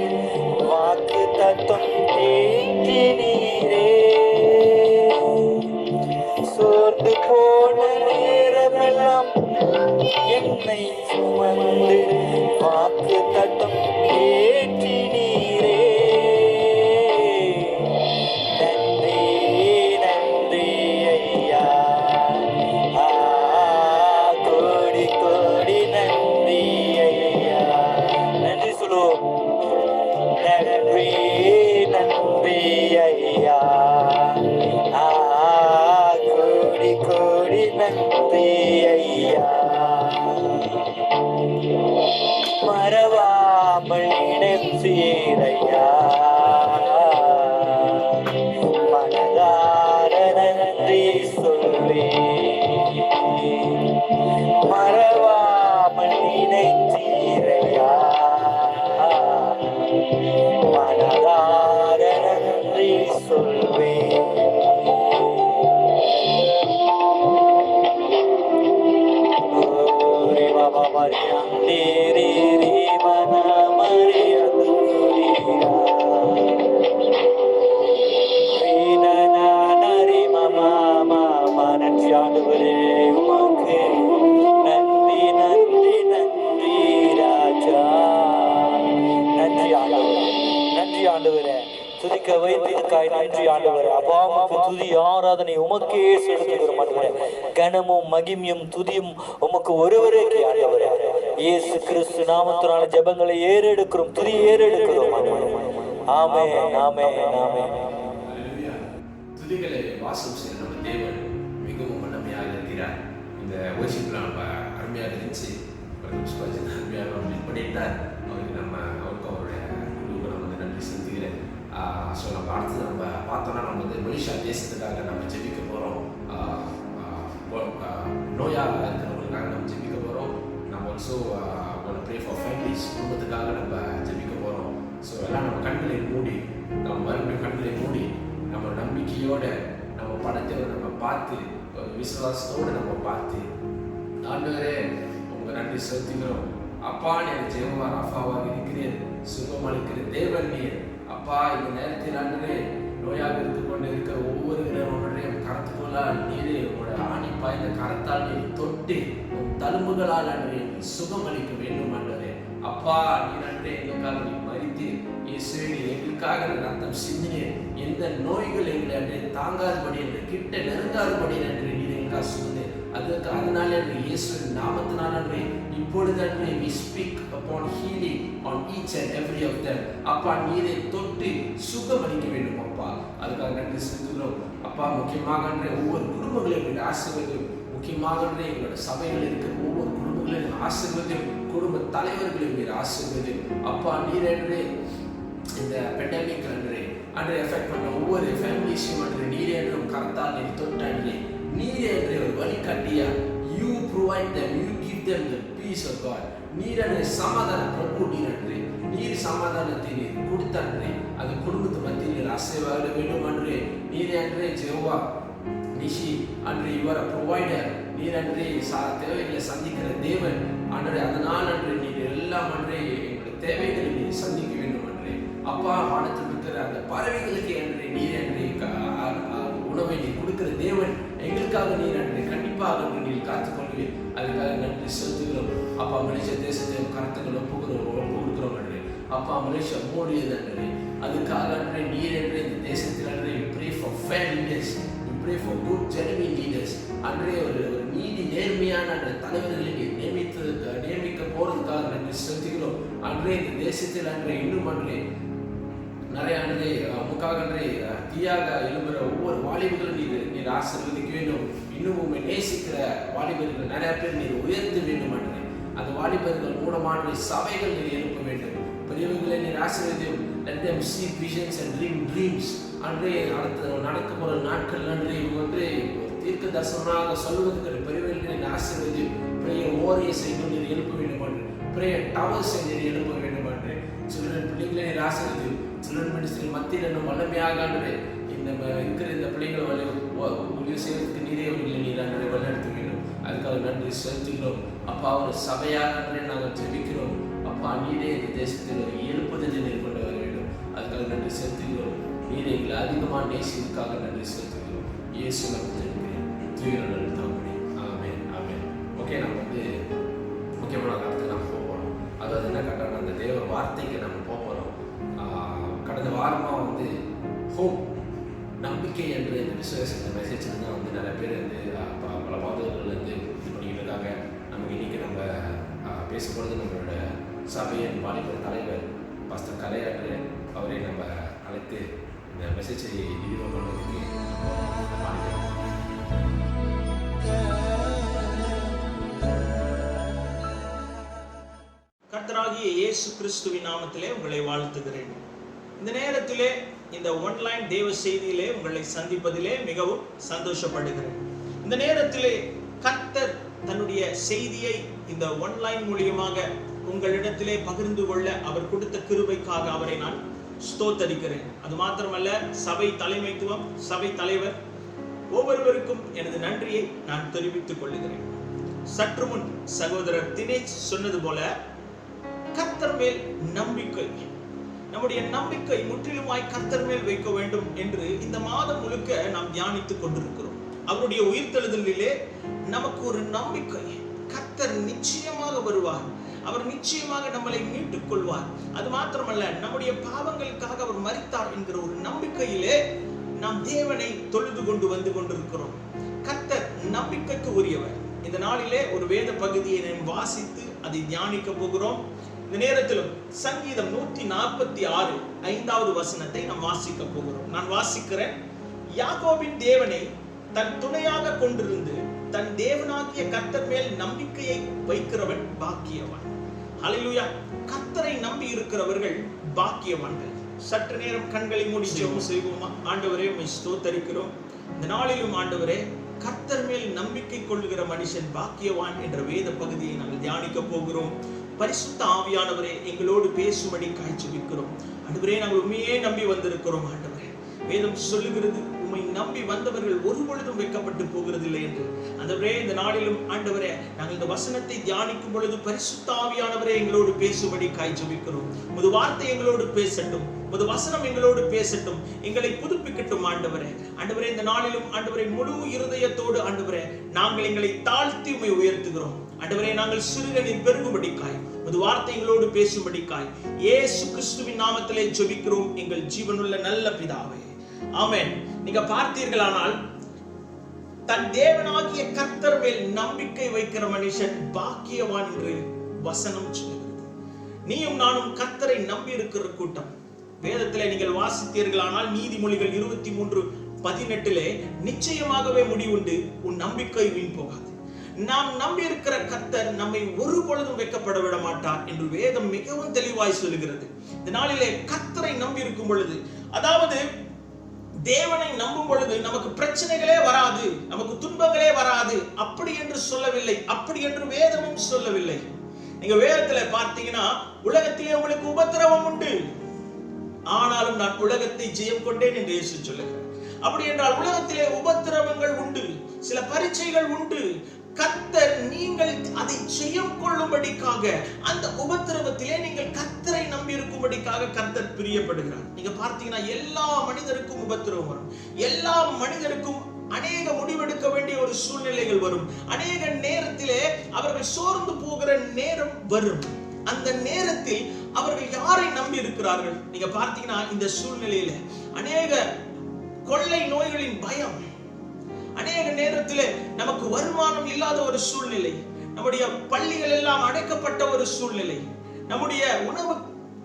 வாக்கு தத்தம் தேற்றினீரே. சோர்ந்து போன நேரமெல்லாம் என்னை சுமந்து வாக்கு தத்தம் தேற்றினீரே. நன்றி நன்றி ஐயா, கோடி கோடி நன்றி ஐயா. நன்றி சொல்லுவோம். நன்றி நன்றி ஐயா, கோடி கோடி நன்றி ஐயா. மறவாமல் நினைச்சீரையா, மனதார நன்றி சொல்வேன். மறவாமல் நினைச்சீரையா, மனதார நன்றி சொல்வேன். நன்றி ஆண்டவரே, உமக்கு நன்றி நன்றி நன்றி ராஜா. நன்றி ஆண்டவரே, நன்றி ஆண்டவரே. துதிக்க வைத்ததற்காய் நன்றி ஆண்டவரே. அப்பா உமக்கு துதி ஆராதனை உமக்கே செலுத்துகிறோம் ஆண்டவரே. கனமும் மகிமையும் துதியும் உமக்கு ஒருவரேக்கே ஆண்டவரே. இயேசு கிறிஸ்து நாமத்தினால ஜெபங்களை ஏறெடுக்கிறோம், துதி ஏறெடுக்கிறோம் ஆண்டவரே. ஆமென் ஆமென் ஆமென். அல்லேலூயா. துதிகளை வாசம் செய்ய நம்ம தேவன் மிகவும் வல்லமையாக இருக்கிறார். இந்த worshipல நம்ம அருமையாக இருந்துச்சு. அருமையாக லீட் பண்ணிட்டார். அவருக்கு அவருடைய குழுவுக்கு நம்ம நன்றி செலுத்துகிறேன். ஸோ நம்ம அடுத்து நம்ம பார்த்தோம்னா நம்ம வந்து மலேசியா தேசத்துக்காக நம்ம ஜெபிக்க போகிறோம். நோயாக இருக்கிறவங்களுக்காக நம்ம ஜெபிக்க போகிறோம். நம்ம ஆல்சோ ப்ரே ஃபார் ஃபேமிலிஸ், குடும்பத்துக்காக நம்ம ஜெபிக்க போகிறோம். ஸோ எல்லாம் நம்ம கண்களை மூடி, நம்ம மறுபடியும் கண்களை மூடி நம்ம நம்பிக்கையோட நம்ம படத்தை நம்ம பார்த்து விசுவாசத்தோடு நம்ம பார்த்து, ஆண்டவரே உங்கள் நன்றி செலுத்துகிறோம். அப்பா நீர் ஜெகவா ராஃபாவாக இருக்கிறேன், சுகமளிக்கிற தேவன் நீர். அப்பா இந்த நேரத்தில் ஆண்டவரே நோயாக இருந்து கொண்டு இருக்கிற ஒவ்வொரு ஒன்றையும் கரத்துக்குள்ளால் நீரே உங்களோட ஆணிப்பா இந்த கரத்தால் நீர் தொட்டு உன் தழும்புகளால் அன்றே சுகமளிக்க வேண்டும் ஆண்டவரே. அப்பா நீர் அன்றே எங்களுக்காக நீ மரித்து இயேசுவே நீர் எங்களுக்காக ரத்தம் சிந்தினீர். எந்த நோய்கள் எங்களை அன்றே தாங்காதபடி என்று கிட்ட நெருங்காதபடி என்று நீர் எங்களுக்காக சொன்னீர். அதனால இயேசுவின் நாமத்தினால் அன்றே இப்பொழுது அன்றே we speak upon healing on each and every of them. அப்பா நீரை தொட்டு சுகமளிக்க வேண்டும் அப்பா. அதுக்காக நன்றி செலுத்துகிறோம் அப்பா. முக்கியமாக அன்றே ஒவ்வொரு குடும்பங்களையும் எங்களுடைய ஆசீர்வாதம், முக்கியமாக அன்றே எங்களோட சபைகள் இருக்கிற ஒவ்வொரு குடும்பங்களையும் ஆசீர்வாதம், குடும்ப தலைவர்களையும் நீர் ஆசீர்வாதம் அப்பா. நீர் அன்றே இந்த பெண்டமிக் அன்றே எஃபெக்ட் பண்ண ஒவ்வொரு ஃபேமிலிஸையும் அன்றே நீரே என்றும் கரத்தால் நீர் தொட்டன்றே நீரே என்றே ஒரு வழிகாட்டியா. You provide them, you give them the peace of God. நீர் அன்றே சமாதான பிரபு நீர் அன்றே நீர் சமாதானத்தை நீர் கொடுத்தன்றே அந்த குடும்பத்தை மத்தியில் நீர் ஆசீர்வாத வேண்டும் அன்றே. நீரே அன்றே ஜெகவா நிஷி அன்றே யுவர் ப்ரொவைடர். நீர் அன்றே தேவைகளை சந்திக்கிற தேவன் அன்றே. அதனால் அன்றே நீர் எல்லாம் அன்றே எங்களுடைய தேவைகளை நீர் சந்திக்க வேண்டும் அன்றே. அப்பா வானத்தில் இருக்கிற அந்த பறவைகளுக்கு அன்றே நீர் அன்றே உணவை நீர் கொடுக்கிற தேவன். எங்களுக்காக நீர் அன்றே கண்டிப்பாக நீர் காத்துக்கொள்வீர். அதுக்காக நன்றி செலுத்துகிறோம் அப்பா. மலேசியா தேசத்தை கருத்துக்களை ஒப்புக்கொடுக்கிறோம் அன்றே. அப்பா மலேசியா மூடியது அன்றே. அதுக்காக அன்றே நீர் அன்றே இந்த தேசத்தில் அன்றே we pray for fair leaders, we pray for good genuine leaders அன்றே. ஒரு நீதி நேர்மையான தலைவர்களை நியமிக்க போறதுக்காக நன்றி செலுத்துகிறோம் அன்றே இந்த தேசத்தில் அன்றே இன்னும் அன்றே நிறைய அன்றே உமக்காக அன்றே தீயாக எழும்புற ஒவ்வொரு வாலிபர்களும் நீர் ஆசீர்வதிக்க வேண்டும். இன்னும் உண்மை நேசிக்கிற வாலிபர்கள் நிறைய பேர் நீர் உயர்த்த வேண்டும் அன்றே. அந்த வாலிபர்கள் மூலமான சபைகள் நீர் எழுப்ப வேண்டும். பெரியவர்களை நீர் ஆசீர்வதியும். Let them see visions and dream dreams. அன்றே நடக்க போற நாட்கள் அன்றே ஒன்றே தீர்க்க தரிசனமாக சொல்வதற்கு பெரியவர்களை நீர் ஆசீர்வதியும். பிரேயர் ஓரியஸை நீர் எழுப்ப வேண்டும் என்று, பிரேயர் டவர்ஸை நீர் எழுப்ப வேண்டும் என்று, சில்ட்ரன் பிள்ளைகளை நீர் ஆசீர்வதியும். சில்ட்ரன் மினிஸ்ட்ரி மத்தியில் இன்னும் வல்லமையாக அன்றே இந்த இருக்கிற இந்த பிள்ளைகள் ஊழியர் செய்வதற்கு நீரே அவர்களை நீர் அன்றே வழிநடத்த வேண்டும். அதுக்காக நன்றி செலுத்துகிறோம். அப்பா ஒரு சபையாக அன்றே நாங்கள் ஜெபிக்கிறோம். அப்பா நீரே இந்த தேசத்தில் ஒரு எழுப்புதலை நீர் கொண்டு வர வேண்டும். அதுக்காக நன்றி செலுத்துகிறோம். நீரை எங்களை அதிகமாக நேசிக்காக நன்றி செலுத்துகிறோம். இயேசு நாமத்தில் தூயவர்கள் தாமடி. ஆமென் ஆமென். ஓகே, நம்ம முக்கியமான காலத்துக்கு நம்ம போகிறோம். அதாவது என்ன கேட்டால் அந்த தேவ வார்த்தைக்கு நம்ம போகிறோம். கடந்த வாரமாக ஹோப் நம்பிக்கை என்ற இந்த விசுவாச மெசேஜில் தான் நிறைய பேர் பல பாதகர்கள் இது பண்ணிக்கிட்டு இருக்காங்க. நமக்கு இன்னைக்கு நம்ம பேசும்பொழுது நம்மளோட சபையின் வாலிபர் தலைவர் பாஸ்டர் கலையாற்று அவரை நம்ம அழைத்து இந்த மெசேஜை விரிவாக பண்ணுறதுக்கு கர்த்தராகிய இயேசு கிறிஸ்துவின் நாமத்திலே உங்களை வாழ்த்துகிறேன். இந்த நேரத்திலே இந்த ஆன்லைன் தேவ செய்தியிலே உங்களை சந்திப்பதிலே மிகவும் சந்தோஷப்படுகிறேன். இந்த நேரத்திலே கர்த்தர் தன்னுடைய செய்தியை இந்த ஆன்லைன் மூலியமாக உங்களிடத்திலே பகிர்ந்து கொள்ள அவர் கொடுத்த கிருபைக்காக அவரை நான் ஸ்தோத்தரிக்கிறேன். அது மாத்திரமல்ல, சபை தலைமைத்துவம், சபை தலைவர் ஒவ்வொருவருக்கும் எனது நன்றியை நான் தெரிவித்துக் கொள்கிறேன். சற்று முன் சகோதரர் தினேஷ் சொன்னது போல கர்த்தர் மேல் நம்பிக்கை, நம்முடைய நம்பிக்கை முற்றிலுமாய் கர்த்தர் மேல் வைக்க வேண்டும் என்று இந்த மாதம் முழுக்க நாம் தியானித்துக் கொண்டிருக்கிறோம். அவருடைய உயிர்த்தெழுதலிலே நமக்கு ஒரு நம்பிக்கை, கர்த்தர் நிச்சயமாக வருவார், அவர் நிச்சயமாக நம்மளை மீட்டுக் கொள்வார். அது மாத்திரமல்ல, நம்முடைய பாவங்களுக்காக அவர் மரித்தார் என்கிற ஒரு நம்பிக்கையிலே நாம் தேவனை தொழுது கொண்டு வந்து கொண்டிருக்கிறோம். கர்த்தர் நம்பிக்கைக்கு உரியவர். இந்த நாளிலே ஒரு வேத பகுதியை நாம் வாசித்து அதை தியானிக்க போகிறோம். இந்த நேரத்திலும் சங்கீதம் 146 5வது வசனத்தை நாம் வாசிக்க போகிறோம். நான் வாசிக்கிறேன். யாக்கோபின் தேவனை தன் துணையாக கொண்டிருந்து தன் தேவனாகிய கர்த்தர் மேல் நம்பிக்கையை வைக்கிறவன் பாக்கியவான். ஹல்லேலூயா. கர்த்தரை நம்பி இருக்கிறவர்கள் பாக்கியவான்கள். சற்று நேரம் கண்களை மூடி ஜெபம் செய்வோமா? ஆண்டவரே, உம்மை ஸ்தோத்தரிக்கிறோம். இந்த நாளிலும் ஆண்டவரே, கர்த்தர் மேல் நம்பிக்கை கொள்ளுகிற மனுஷன் பாக்கியவான் என்ற வேத பகுதியை நாங்கள் தியானிக்க போகிறோம். பரிசுத்த ஆவியானவரே, எங்களோடு பேசும்படி காய்ச்சபிக்கிறோம். ஆண்டவரே, நாங்கள் உண்மையே நம்பி வந்திருக்கிறோம். ஆண்டவரே, வேதம் சொல்லுகிறது, உம்மை நம்பி வந்தவர்கள் ஒரு பொழுதும் வைக்கப்பட்டு போகிறதில்லை என்று. ஆண்டவரே, இந்த நாளிலும் ஆண்டவரே, நாங்கள் இந்த வசனத்தை தியானிக்கும் பொழுது பரிசுத்த ஆவியானவரே எங்களோடு பேசும்படி காய்ச்சபிக்கிறோம். உமது வார்த்தை எங்களோடு பேசட்டும், உமது வசனம் எங்களோடு பேசட்டும், எங்களை புதுப்பிக்கட்டும். ஆண்டவரே, ஆண்டவரே, இந்த நாளிலும் ஆண்டவரே, முழு இருதயத்தோடு ஆண்டவரே, நாங்கள் எங்களை தாழ்த்தி உம்மை உயர்த்துகிறோம். ஆண்டவரே, நாங்கள் சிறுகனில் பெருகும்படிக்காய், உமது வார்த்தை எங்களோடு பேசும்படிக்காய் இயேசு கிறிஸ்துவின் நாமத்திலே ஜெபிக்கிறோம் எங்கள் ஜீவனுள்ள நல்ல பிதாவே, ஆமென். நீங்க பார்த்தீர்களானால், தன் தேவனாகிய கர்த்தர் மேல் நம்பிக்கை வைக்கிற மனுஷன் பாக்கியவான் என்று வசனம் சொல்லுகிறது. நீயும் நானும் கர்த்தரை நம்பி இருக்கிற கூட்டம். வேதத்திலே நீங்கள் வாசித்தீர்களானால் நீதிமொழிகள் 23:18 நிச்சயமாகவே முடிவுண்டு, உன் நம்பிக்கை வீண் போகாது. நாம் நம்பி இருக்கிற கர்த்தர் நம்மை ஒரு பொழுதும் வைக்கப்பட விட மாட்டார் என்று வேதம் மிகவும் தெளிவாய் சொல்லுகிறது. இந்த நாளிலே கர்த்தரை நம்பி இருக்கும் பொழுது, அதாவது தேவனை நம்பும் பொழுது நமக்கு பிரச்சனைகளே வராது, நமக்கு துன்பங்களே வராது அப்படி என்று சொல்லவில்லை, அப்படி என்று வேதமும் சொல்லவில்லை. நீங்க வேதத்துல பார்த்தீங்கன்னா, உலகத்திலே உங்களுக்கு உபத்திரவம் உண்டு, ஆனாலும் நான் உலகத்தை ஜெயம் கொண்டேன் என்று இயேசு சொல்லுகிறார். அப்படி என்றால் உலகத்திலே உபத்திரவங்கள் உண்டு, சில பரீட்சைகள் உண்டு. கர்த்தர் நீங்கள் அதை ஜெயம் கொள்ளும்படிக்காக, அந்த உபத்திரவத்திலே நீங்கள் கர்த்தரை நம்பி இருக்கும்படிக்காக கர்த்தர் பிரியப்படுகிறார். நீங்க பார்த்தீங்கன்னா, எல்லா மனிதருக்கும் உபத்திரவம் வரும், எல்லா மனிதருக்கும் அநேக முடிவெடுக்க வேண்டிய ஒரு சூழ்நிலைகள் வரும், அநேக நேரத்திலே அவர்கள் சோர்ந்து போகிற நேரம் வரும். அந்த நேரத்தில் அவர்கள் யாரை நம்பி இருக்கிறார்கள்? நீங்க பார்த்தீங்கன்னா, இந்த சூழ்நிலையில அநேக கொள்ளை நோய்களின் பயம், அநேக நேரத்திலே நமக்கு வருமானம் இல்லாத ஒரு சூழ்நிலை, நம்முடைய பள்ளிகள் எல்லாம் அடைக்கப்பட்ட ஒரு சூழ்நிலை, நம்முடைய உணவு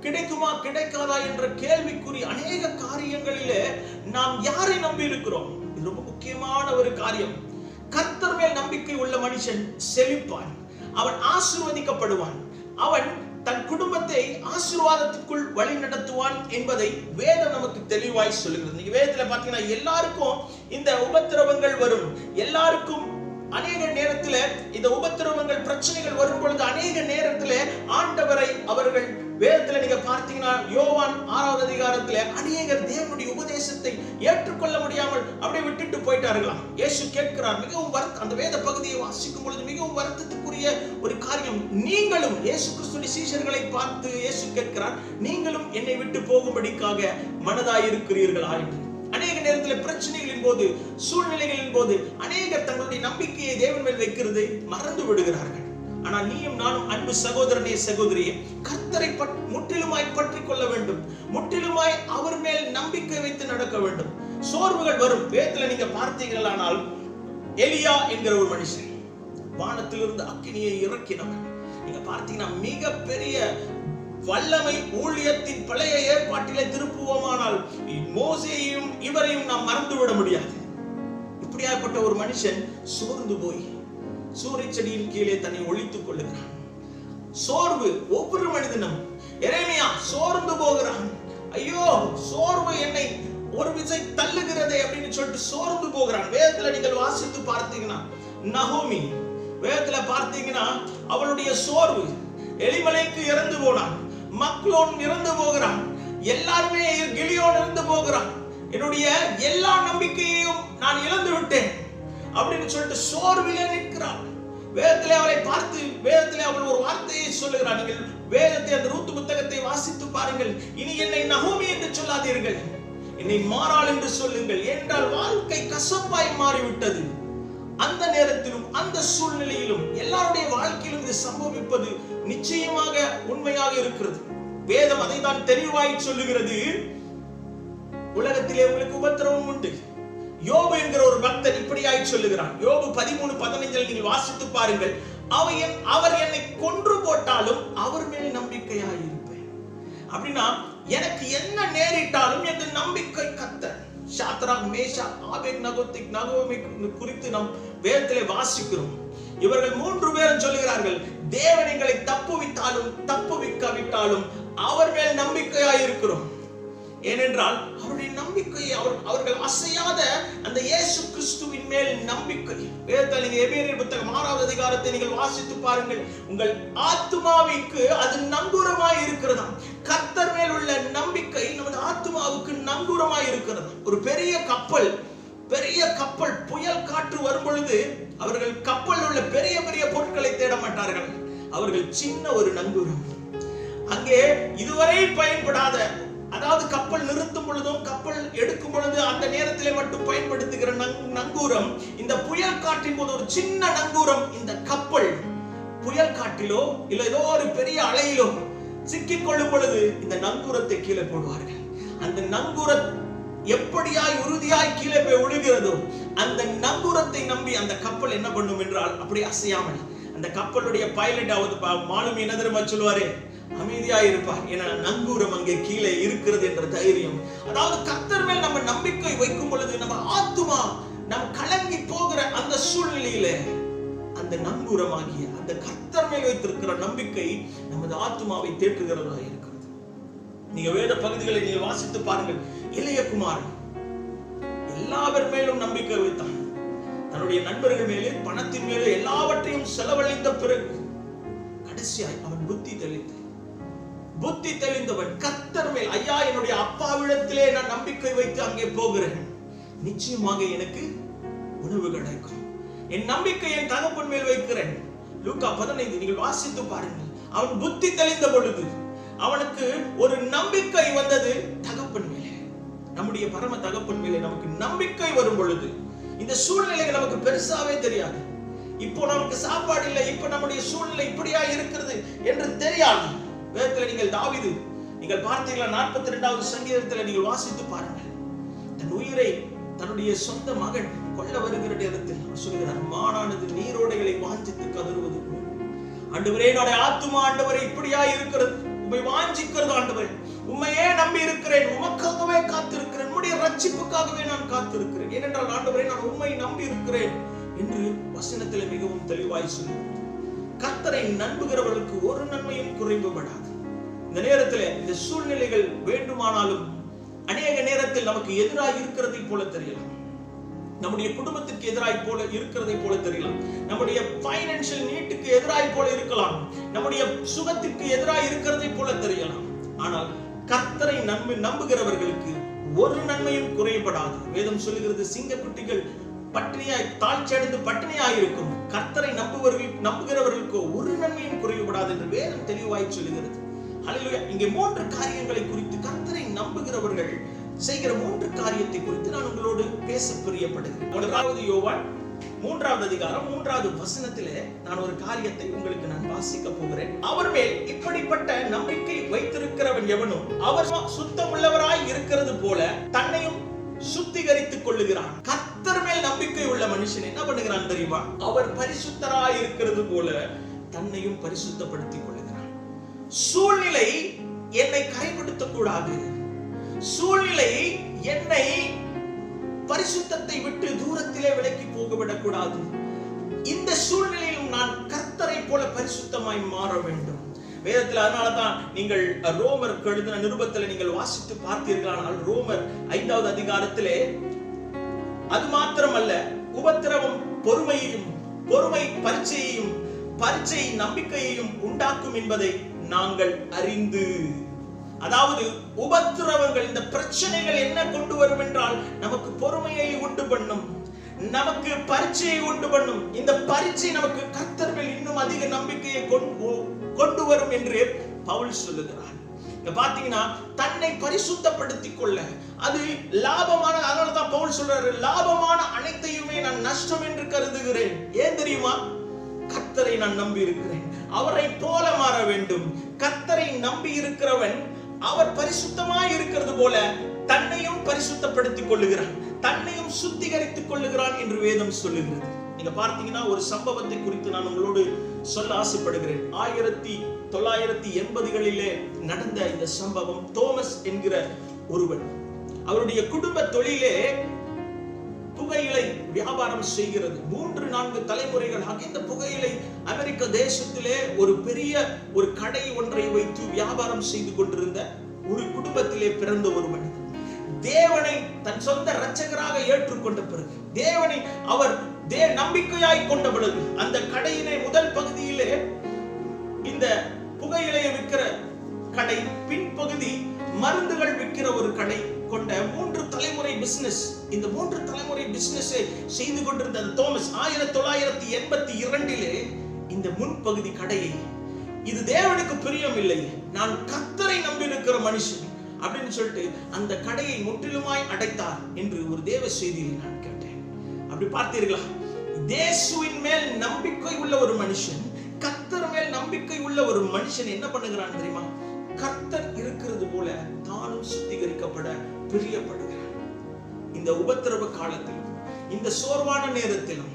கிடைக்குமா கிடைக்காதா என்ற கேள்விக்குறி அநேக காரியங்களிலே நாம் யாரை நம்பி இருக்கிறோம்? இது ரொம்ப முக்கியமான ஒரு காரியம். கர்த்தர் மேல் நம்பிக்கை உள்ள மனுஷன் செழிப்பான், அவன் ஆசீர்வதிக்கப்படுவான், அவன் தன் குடும்பத்தை ஆசீர்வாதத்துக்குள் வழி நடத்துவான் என்பதை வேதம் நமக்கு தெளிவாய் சொல்லுகிறது. நீங்க வேதத்துல பாத்தீங்கன்னா எல்லாருக்கும் இந்த உபத்திரவங்கள் வரும். எல்லாருக்கும் அநேக நேரத்துல இந்த உபத்திரவங்கள் பிரச்சனைகள் வரும் பொழுது அநேக நேரத்துல ஆண்டவரை அவர்கள் வேதத்துல நீங்க பார்த்தீங்கன்னா யோவான் 6வது அதிகாரத்துல அநேகர் தேவனுடைய உபதேசத்தை ஏற்றுக்கொள்ள முடியாமல் அப்படியே விட்டுட்டு போயிட்டார்களாம். இயேசு கேட்கிறார், மிகவும் அந்த வேத பகுதியை வாசிக்கும் பொழுது மிகவும் வருத்தத்துக்குரிய ஒரு காரியம். நீங்களும் இயேசு கிறிஸ்துவின் சீஷர்களை பார்த்து இயேசு கேட்கிறார், நீங்களும் என்னை விட்டு போகும்படிக்காக மனதாயிருக்கிறீர்களா என்று. அநேக நேரத்தில் பிரச்சனைகளின் போது சூழ்நிலைகளின் போது அநேகர் தங்களுடைய நம்பிக்கையை தேவன் மேல் வைக்கிறது மறந்து விடுகிறார்கள். ஆனால் நீயும் நானும் அன்பு சகோதரனே சகோதரியே கர்த்தரை முற்றிலுமாய் பற்றி கொள்ள வேண்டும். முற்றிலுமாய் அவர் மேல் நம்பிக்கை வைத்து நடக்க வேண்டும். சோர்வுகள் வரும். வேதத்துல நீங்க பார்த்தீர்களானால் எலியா என்கிற ஒரு மனுஷன் வானத்திலிருந்து அக்கினியை இறக்கினவன். நீங்க பார்த்தீங்கன்னா மிக பெரிய வல்லமை ஊழியத்தின் பழைய ஏற்பாட்டிலே திருப்புவோமானால் மோசேயையும் இவரையும் நாம் மறந்து விட முடியாது. இப்படியாப்பட்ட ஒரு மனுஷன் சோர்ந்து போய் சூரிய செடியின் கீழே தன்னை ஒழித்துக் கொள்ளுகிறான். சோர்வு ஒவ்வொரு மனிதனும். எரேமியா சோர்ந்து போகிறான். ஐயோ சோர்வு என்னை ஒரு விசை தள்ளுகிறதே அப்படின்னு சொல்லிட்டு சோர்ந்து போகிறான். வேதத்துல நீங்கள் வாசித்து பார்த்தீங்கன்னா நகோமி வேதத்துல பார்த்தீங்கன்னா அவளுடைய சோர்வு, எலிமலைக்கு இறந்து போனான், மக்லோன் இறந்து போகிறான், எல்லாருமே கிலியோன் இறந்து போகிறான், என்னுடைய எல்லா நம்பிக்கையையும் நான் இழந்து விட்டேன் அப்படின்னு சொல்லிட்டு சோர்விலே நிற்கிறாள். வேதத்திலே அவளை பார்த்து வேதத்திலே அவள் ஒரு வார்த்தையை சொல்லுகிறாள். நீங்கள் வேதத்தை அந்த ரூத்து புத்தகத்தை வாசித்து பாருங்கள். இனி என்னை நகோமி என்று சொல்லாதீர்கள், என்னை மாறாள் என்று சொல்லுங்கள், என்றால் வாழ்க்கை கசப்பாய் மாறிவிட்டது. அந்த நேரத்திலும் அந்த சூழ்நிலையிலும் எல்லாருடைய வாழ்க்கையிலும் இது சம்பவிப்பது நிச்சயமாக உண்மையாக இருக்கிறது. வேதம் அதை தான் தெளிவாய் சொல்லுகிறது. உலகத்திலே உங்களுக்கு உபத்திரவம் உண்டு. யோபு என்கிற ஒரு பக்தன் இப்படியாய் சொல்லுகிறான். யோபு 13:15 நீங்கள் வாசித்து பாருங்கள். அவர் என்னை கொன்று போட்டாலும் அவர் மேல் நம்பிக்கையாய் இருப்பேன். அப்படின்னா எனக்கு என்ன நேரிட்டாலும் என்ற நம்பிக்கை கர்த்தர். சாத்ராக், மேஷாக், ஆபேத்நேகோ குறித்து நாம் வேதத்திலே வாசிக்கிறோம். இவர்கள் 3 பேரும் சொல்லுகிறார்கள், தேவன் எங்களை தப்புவித்தாலும் தப்புவிக்காவிட்டாலும் அவர் மேல் நம்பிக்கையாய் இருக்கிறோம். ஏனென்றால் அவருடைய நம்பிக்கையை அவர்கள் அசையாத அந்த இயேசு கிறிஸ்துவின் மேல் நம்பிக்கை. வேதத்தில் நீங்க எபிரேயர் புத்தகம் 6வது அதிகாரத்தை நீங்கள் வாசித்து பாருங்கள். உங்கள் ஆத்துமாவிற்கு அது நங்கூரமாய் இருக்கிறதாம். கர்த்தர் மேல் உள்ள நம்பிக்கை நமது ஆத்துமாவுக்கு நங்கூரமாய் இருக்கிறதாம். ஒரு பெரிய கப்பல் புயல் காற்று வரும் பொழுது அவர்கள் கப்பல் உள்ள பெரிய பெரிய பொருட்களை தேட மாட்டார்கள். அவர்கள் சின்ன ஒரு நங்கூரம், அங்கே இதுவரை பயன்படாத, அதாவது கப்பல் நிறுத்தும் பொழுதும் கப்பல் எடுக்கும் பொழுது அந்த நேரத்திலே மட்டும் பயன்படுத்துகிற நங்கூரம், இந்த புயல் காற்றின் போது ஒரு சின்ன நங்கூரம் இந்த கப்பல் புயல் காட்டிலோ இல்ல ஏதோ ஒரு பெரிய அலையிலோ சிக்கிக் கொள்ளும் பொழுது இந்த நங்கூரத்தை கீழே போடுவார்கள். அந்த நங்கூரம் எப்படியாய் உறுதியாய் கீழே போய் விழுகிறதோ அந்த நங்கூரத்தை நம்பி அந்த கப்பல் என்ன பண்ணும் என்றால் அப்படியே அசையாமல் அந்த கப்பலுடைய பைலட் மாலுமி என்ன தெரியுமா சொல்லுவாரு, அமைதியாய் இருப்பார். ஏன்னா நங்கூரம் அங்கே கீழே இருக்கிறது என்ற தைரியம். அதாவது கர்த்தர் மேல் நம்ம நம்பிக்கை வைக்கும் பொழுது நம்ம ஆத்துமா நம் கலங்கி போகிற அந்த சூழ்நிலையில அந்த நங்கூரமாகிய அந்த கர்த்தர் மேல் வைத்திருக்கிற நம்பிக்கை நமது ஆத்துமாவை தேற்றுகிறதா இருக்கிறது. நீங்க வேத பகுதிகளை நீங்க வாசித்து பாருங்கள். இளையகுமாரன் எல்லாவர் மேலும் நம்பிக்கை வைத்தான். தன்னுடைய நண்பர்கள் மேலே, பணத்தின் மேலே எல்லாவற்றையும் செலவழித்த பிறகு கடைசியாய் அவன் புத்தி தெளிந்தவன் கர்த்தர் மேல், ஐயா என்னுடைய அப்பாவிடத்திலே நான் நம்பிக்கை வைத்து அங்கே போகிறேன், நிச்சயமாக எனக்கு உணவு கிடைக்கும், என் நம்பிக்கை என் தகப்பன் மேல் வைக்கிறேன். லூக்கா 15 நீங்கள் வாசித்து பாருங்கள். அவன் புத்தி தெளிந்த பொழுது அவனுக்கு ஒரு நம்பிக்கை வந்தது தகப்பன் மேலே. நம்முடைய பரம தகப்பன் மேலே நமக்கு நம்பிக்கை வரும் பொழுது இந்த சூழ்நிலைகள் நமக்கு பெருசாவே தெரியாது. இப்போ நமக்கு சாப்பாடு இல்லை, இப்போ நம்முடைய சூழ்நிலை இப்படியா இருக்கிறது என்று தெரியாது. வேதத்தில் நீங்கள் தாவீது நீங்கள் பார்த்தீங்களா, 42வது சங்கீதத்தில் நீங்கள் வாசித்து பாருங்கள். தன் உயிரை தன்னுடைய சொந்த மகன் கொல்ல வருகிற இடத்தில் சொல்கிறார், மானானது நீரோடைகளை வாஞ்சித்து கதறுவது, ஆண்டவரே என்னுடைய ஆத்துமா ஆண்டவரே இப்படியா இருக்கிறது, உம்மை வாஞ்சிக்கிறது ஆண்டவரே, உம்மையே நம்பி இருக்கிறேன், உமக்காகவே காத்திருக்கிறேன், உம்முடைய ரட்சிப்புக்காகவே நான் காத்திருக்கிறேன், ஏனென்றால் ஆண்டவரே நான் உம்மை நம்பி இருக்கிறேன் என்று வசனத்தில் மிகவும் தெளிவாய் சொல்லி கர்த்தரை நம்புகிறவர்களுக்கு ஒரு நன்மையும் குறைவுபடாது. இந்த நேரத்தில் இந்த சூழ்நிலைகள் வேண்டுமானாலும் அநேக நேரத்தில் நமக்கு எதிராக இருக்கிறதை போல தெரியலாம், நம்முடைய குடும்பத்திற்கு எதிராய் போல இருக்கிறதை போல தெரியலாம், நம்முடைய பைனான்சியல் நீட்டுக்கு எதிராய் போல இருக்கலாம், நம்முடைய சுகத்திற்கு எதிராய் இருக்கிறதை போல தெரியலாம். ஆனால் கர்த்தரை நம்புகிறவர்களுக்கு ஒரு நன்மையும் குறைபடாது. வேதம் சொல்லுகிறது, சிங்கக்குட்டிகள் பட்டினியாய் தாழ்ச்சியடைந்து பட்டினியாய் இருக்கும், கர்த்தரை நம்புகிறவர்களுக்கு ஒரு நன்மையும் குறைபடாது என்று வேதம் தெளிவாய் சொல்லுகிறது. ஹல்லேலூயா. இங்கே 3 காரியங்களை குறித்து, கர்த்தரை நம்புகிறவர்கள் செய்கிற 3 காரியத்தை குறித்து நான் உங்களோடு பேச பிரியப்படுகிறேன். 1 யோவான் 3வது அதிகாரம் 3வது வசனத்திலே நான் ஒரு காரியத்தை உங்களுக்கு நான் வாசிக்க போகிறேன். அவர் மேல் இப்படிப்பட்ட நம்பிக்கை வைத்திருக்கிறவன் எவனும் அவர் சுத்தமுள்ளவராய் இருக்கிறது போல தன்னையும் சுத்திகரித்துக் கொள்ளுகிறான். கர்த்தர் மேல் நம்பிக்கை உள்ள மனுஷன் என்ன பண்ணுகிறான் தெரியுமா? அவர் பரிசுத்தராய் இருக்கிறது போல தன்னையும் பரிசுத்தப்படுத்திக் கொள்ளுகிறான். சூழ்நிலை என்னை கரைப்படுத்தக் கூடாது, சூழ்நிலை என்னை பரிசுத்தத்தை விட்டு தூரத்திலே விலக்கி போகவிடக் கூடாது. இந்த சூழ்நிலையிலும் நான் கர்த்தரை போல பரிசுத்தமாய் மாற வேண்டும். வேதத்தில் அதனாலதான் நீங்கள் ரோமர் எழுதின நிருபத்தில் நீங்கள் வாசித்து பார்த்தீர்களானால் ரோமர் 5வது அதிகாரத்திலே அது மாத்திரமல்ல, உபத்திரவம் பொறுமையையும், பொறுமை பரீட்சையையும், பரீட்சை நம்பிக்கையையும் உண்டாக்கும் என்பதை நாங்கள் அறிந்து, அதாவது உபத்திரவங்கள், இந்த பிரச்சனைகள் என்ன கொண்டு வரும் என்றால் நமக்கு பொறுமையை உண்டு பண்ணும், நமக்கு பரீட்சையை உண்டு பண்ணும். இந்த பரீட்சை நமக்கு கர்த்தர் மேல் இன்னும் அதிக நம்பிக்கையை கொண்டு வரும் என்று பவுல் சொல்லுகிறார். இங்க பாத்தீங்கன்னா, தன்னை பரிசுத்தப்படுத்திக் கொள்ள அது லாபமான, அதனாலதான் பவுல் சொல்றாரு, லாபமான அனைத்தையுமே நான் நஷ்டம் என்று கருதுகிறேன். ஏன் தெரியுமா? கர்த்தரை நான் நம்பி இருக்கிறேன், அவரை போல மாற வேண்டும். கர்த்தரை நம்பி இருக்கிறவன் அவர் பரிசுத்தமாய் இருக்கிறது போல தன்னையும் பரிசுத்தப்படுத்திக் கொள்ளுகிறான், தன்னையும் சுத்திகரித்துக் கொள்ளுகிறான் என்று வேதம் சொல்லுகிறது. நீங்க பார்த்தீங்கன்னா, ஒரு சம்பவத்தை குறித்து நான் உங்களோடு சொல்ல ஆசைப்படுகிறேன். 1980களிலே நடந்த இந்த சம்பவம். தோமஸ் என்கிற ஒருவன், அவருடைய குடும்ப தொழிலே புகையிலை வியாபாரம் செய்கிறது. 3-4 தலைமுறைகளாக இந்த புகையிலை அமெரிக்க தேசத்திலே ஒரு பெரிய ஒரு கடை ஒன்றை வைத்து வியாபாரம் செய்து கொண்டிருந்த ஒரு குடும்பத்திலே பிறந்த ஒரு மனிதன் தேவனை தன் சொந்த இரட்சகராக ஏற்றுக்கொண்ட பிறகு, தேவனை அவர் நம்பிக்கையாய் கொண்ட பிறகு, அந்த கடையிலே முதல் பகுதியிலே இந்த புகையிலையை விற்கிற கடை, பின்பகுதி மருந்துகள் விற்கிற ஒரு கடை கொண்ட 3 தலைமுறை பிசினஸ். இந்த 3 தலைமுறை பிசினஸை செய்து கொண்டிருந்த தோமஸ் 1982 இந்த முன்பகுதி கடையை, இது தேவனுக்கு பிரியம் இல்லை, நான் கர்த்தரை நம்பி இருக்கிற மனுஷன் அப்படின்னு சொல்லிட்டு அந்த கடையை முற்றிலுமாய் அடைத்தார் என்று ஒரு தேவ செய்தியை நான் கேட்டேன். அப்படி பார்த்தீர்களா? இயேசுவின் மேல் நம்பிக்கை உள்ள ஒரு மனுஷன், கர்த்தர் மேல் நம்பிக்கை உள்ள ஒரு மனுஷன் என்ன பண்ணுகிறான் தெரியுமா? கர்த்தர் இருக்கிறது போல தானும் சுத்திகரிக்கப்பட பிரியப்படுகிறார். இந்த உபத்திரவ காலத்திலும், இந்த சோர்வான நேரத்திலும்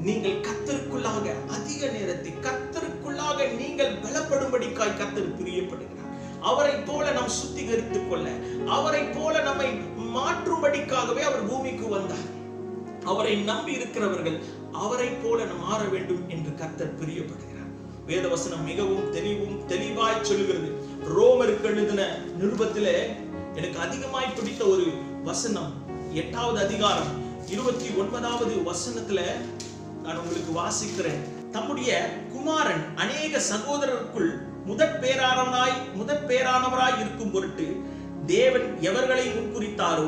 நீங்கள் கர்த்தருக்குள்ளாக அதிக நேரத்தை, கர்த்தருக்குள்ளாக நீங்கள் பலப்படும்படிக்காய் கர்த்தர் பிரியப்படுகிறார். அவரை போல நாம் சுத்திகரித்துக் கொள்ள, அவரை போல நம்மை மாற்றும்படிக்காகவே அவர் பூமிக்கு வந்தார். அவரை நம்பி இருக்கிறவர்கள் அவரை போல நாம் மாற வேண்டும் என்று கர்த்தர் பிரியப்படுகிறார். வேதவசனம் மிகவும் தெளிவாய் சொல்லுகிறது. ரோமருக்கு எழுதின நிருபத்திலே எனக்கு அதிகமாய் பிடித்த ஒரு வசனம், 8வது அதிகாரம் 29வது வசனத்துல நான் உங்களுக்கு வாசிக்கிறேன். தம்முடைய குமாரன் அநேக சகோதரருக்குள் முதற் பேரானவராய் இருக்கும் பொருட்டு தேவன் எவர்களை முன்குறித்தாரோ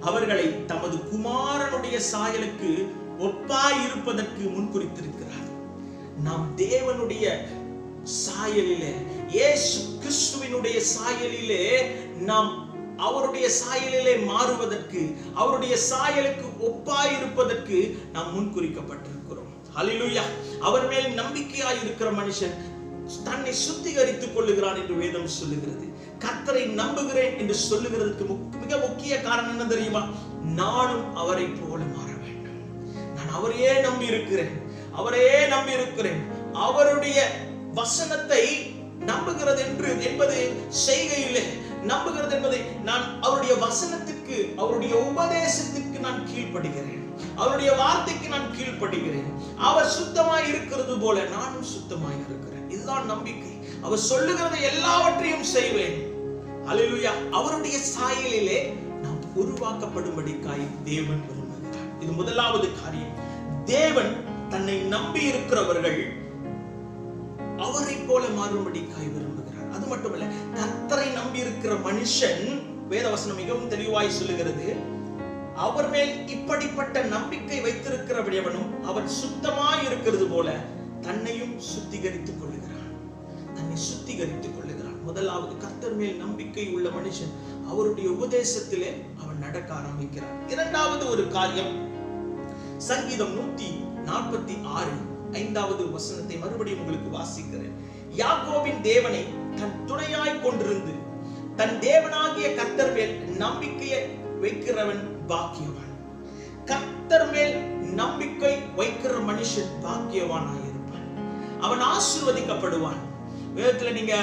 அவர்களை தமது குமாரனுடைய சாயலுக்கு ஒப்பாய் இருப்பதற்கு முன்குறித்திருக்கிறார். நாம் தேவனுடைய சாயலிலே, இயேசு கிறிஸ்துவினுடைய சாயலிலே, நாம் அவருடைய சாயலிலே மாறுவதற்கு, அவருடைய சாயலுக்கு ஒப்பாய் இருப்பதற்கு நாம் முன்குறிக்கப்பட்டிருக்கிறோம். ஹல்லேலூயா. அவர் மேல் நம்பிக்கையாய் இருக்கிற மனுஷன் தன்னை சுத்திகரித்துக் கொள்ளுகிறான் என்று வேதம் சொல்லுகிறது. கர்த்தரை நம்புகிறேன் என்று சொல்லுகிறதுக்கு மிக முக்கிய காரணம் என்ன தெரியுமா? நானும் அவரை போல மாற வேண்டும். நான் அவரையே நம்பி இருக்கிறேன், அவருடைய வசனத்தை நம்புகிறது என்பது செய்கையிலே நம்புகிறது என்பதை நான் அவருடைய வசனத்திற்கு, அவருடைய உபதேசத்திற்கு நான் கீழ்ப்படுகிறேன், அவருடைய வார்த்தைக்கு நான் கீழ்ப்படுகிறேன். அவர் சுத்தமாய் இருக்கிறது போல நானும் சுத்தமாய் இருக்கிறேன். இதுதான் நம்பிக்கை. அவர் சொல்லுகிறதை எல்லாவற்றையும் செய்வேன். அல்லேலூயா. அவருடைய சாயலிலே நாம் உருவாக்கப்படும்படிக்காய் தேவன் விரும்புகிறார். இது முதலாவது காரியம். தேவன் தன்னை நம்பி இருக்கிறவர்கள் அவரை போல மாறும்படிக்காய் விரும்புகிறார். அது மட்டுமல்ல, கர்த்தரை நம்பி இருக்கிற மனுஷன், வேதவசனம் மிகவும் தெளிவாய் சொல்லுகிறது, அவர் மேல் இப்படிப்பட்ட நம்பிக்கை வைத்திருக்கிறவனும் அவர் சுத்தமாய் இருக்கிறது போல தன்னையும் சுத்திகரித்துக் கொள்ளுகிறான். தன்னை சுத்திகரித்துக் கொள்ளுகிறான். முதலாவது, கர்த்தர் மேல் நம்பிக்கை உள்ள மனுஷன் அவருடைய உபதேசத்திலே அவன் நடக்க ஆரம்பிக்கிறான். இரண்டாவது ஒரு காரியம், சங்கீதம் 146 5வது வசனத்தை மறுபடியும் உங்களுக்கு வாசிக்கிறேன். யாக்கோபின் தேவனை தன் துணையாய் கொண்டிருந்து தன் தேவனாகிய கர்த்தர் மேல் நம்பிக்கையை வைக்கிறவன் பாக்கியவான். கர்த்தர் மேல் நம்பிக்கை வைக்கிற மனுஷன் பாக்கியவானாயிருப்பான். அவன் ஆசீர்வதிக்கப்படுவான். வேதத்துல நீங்க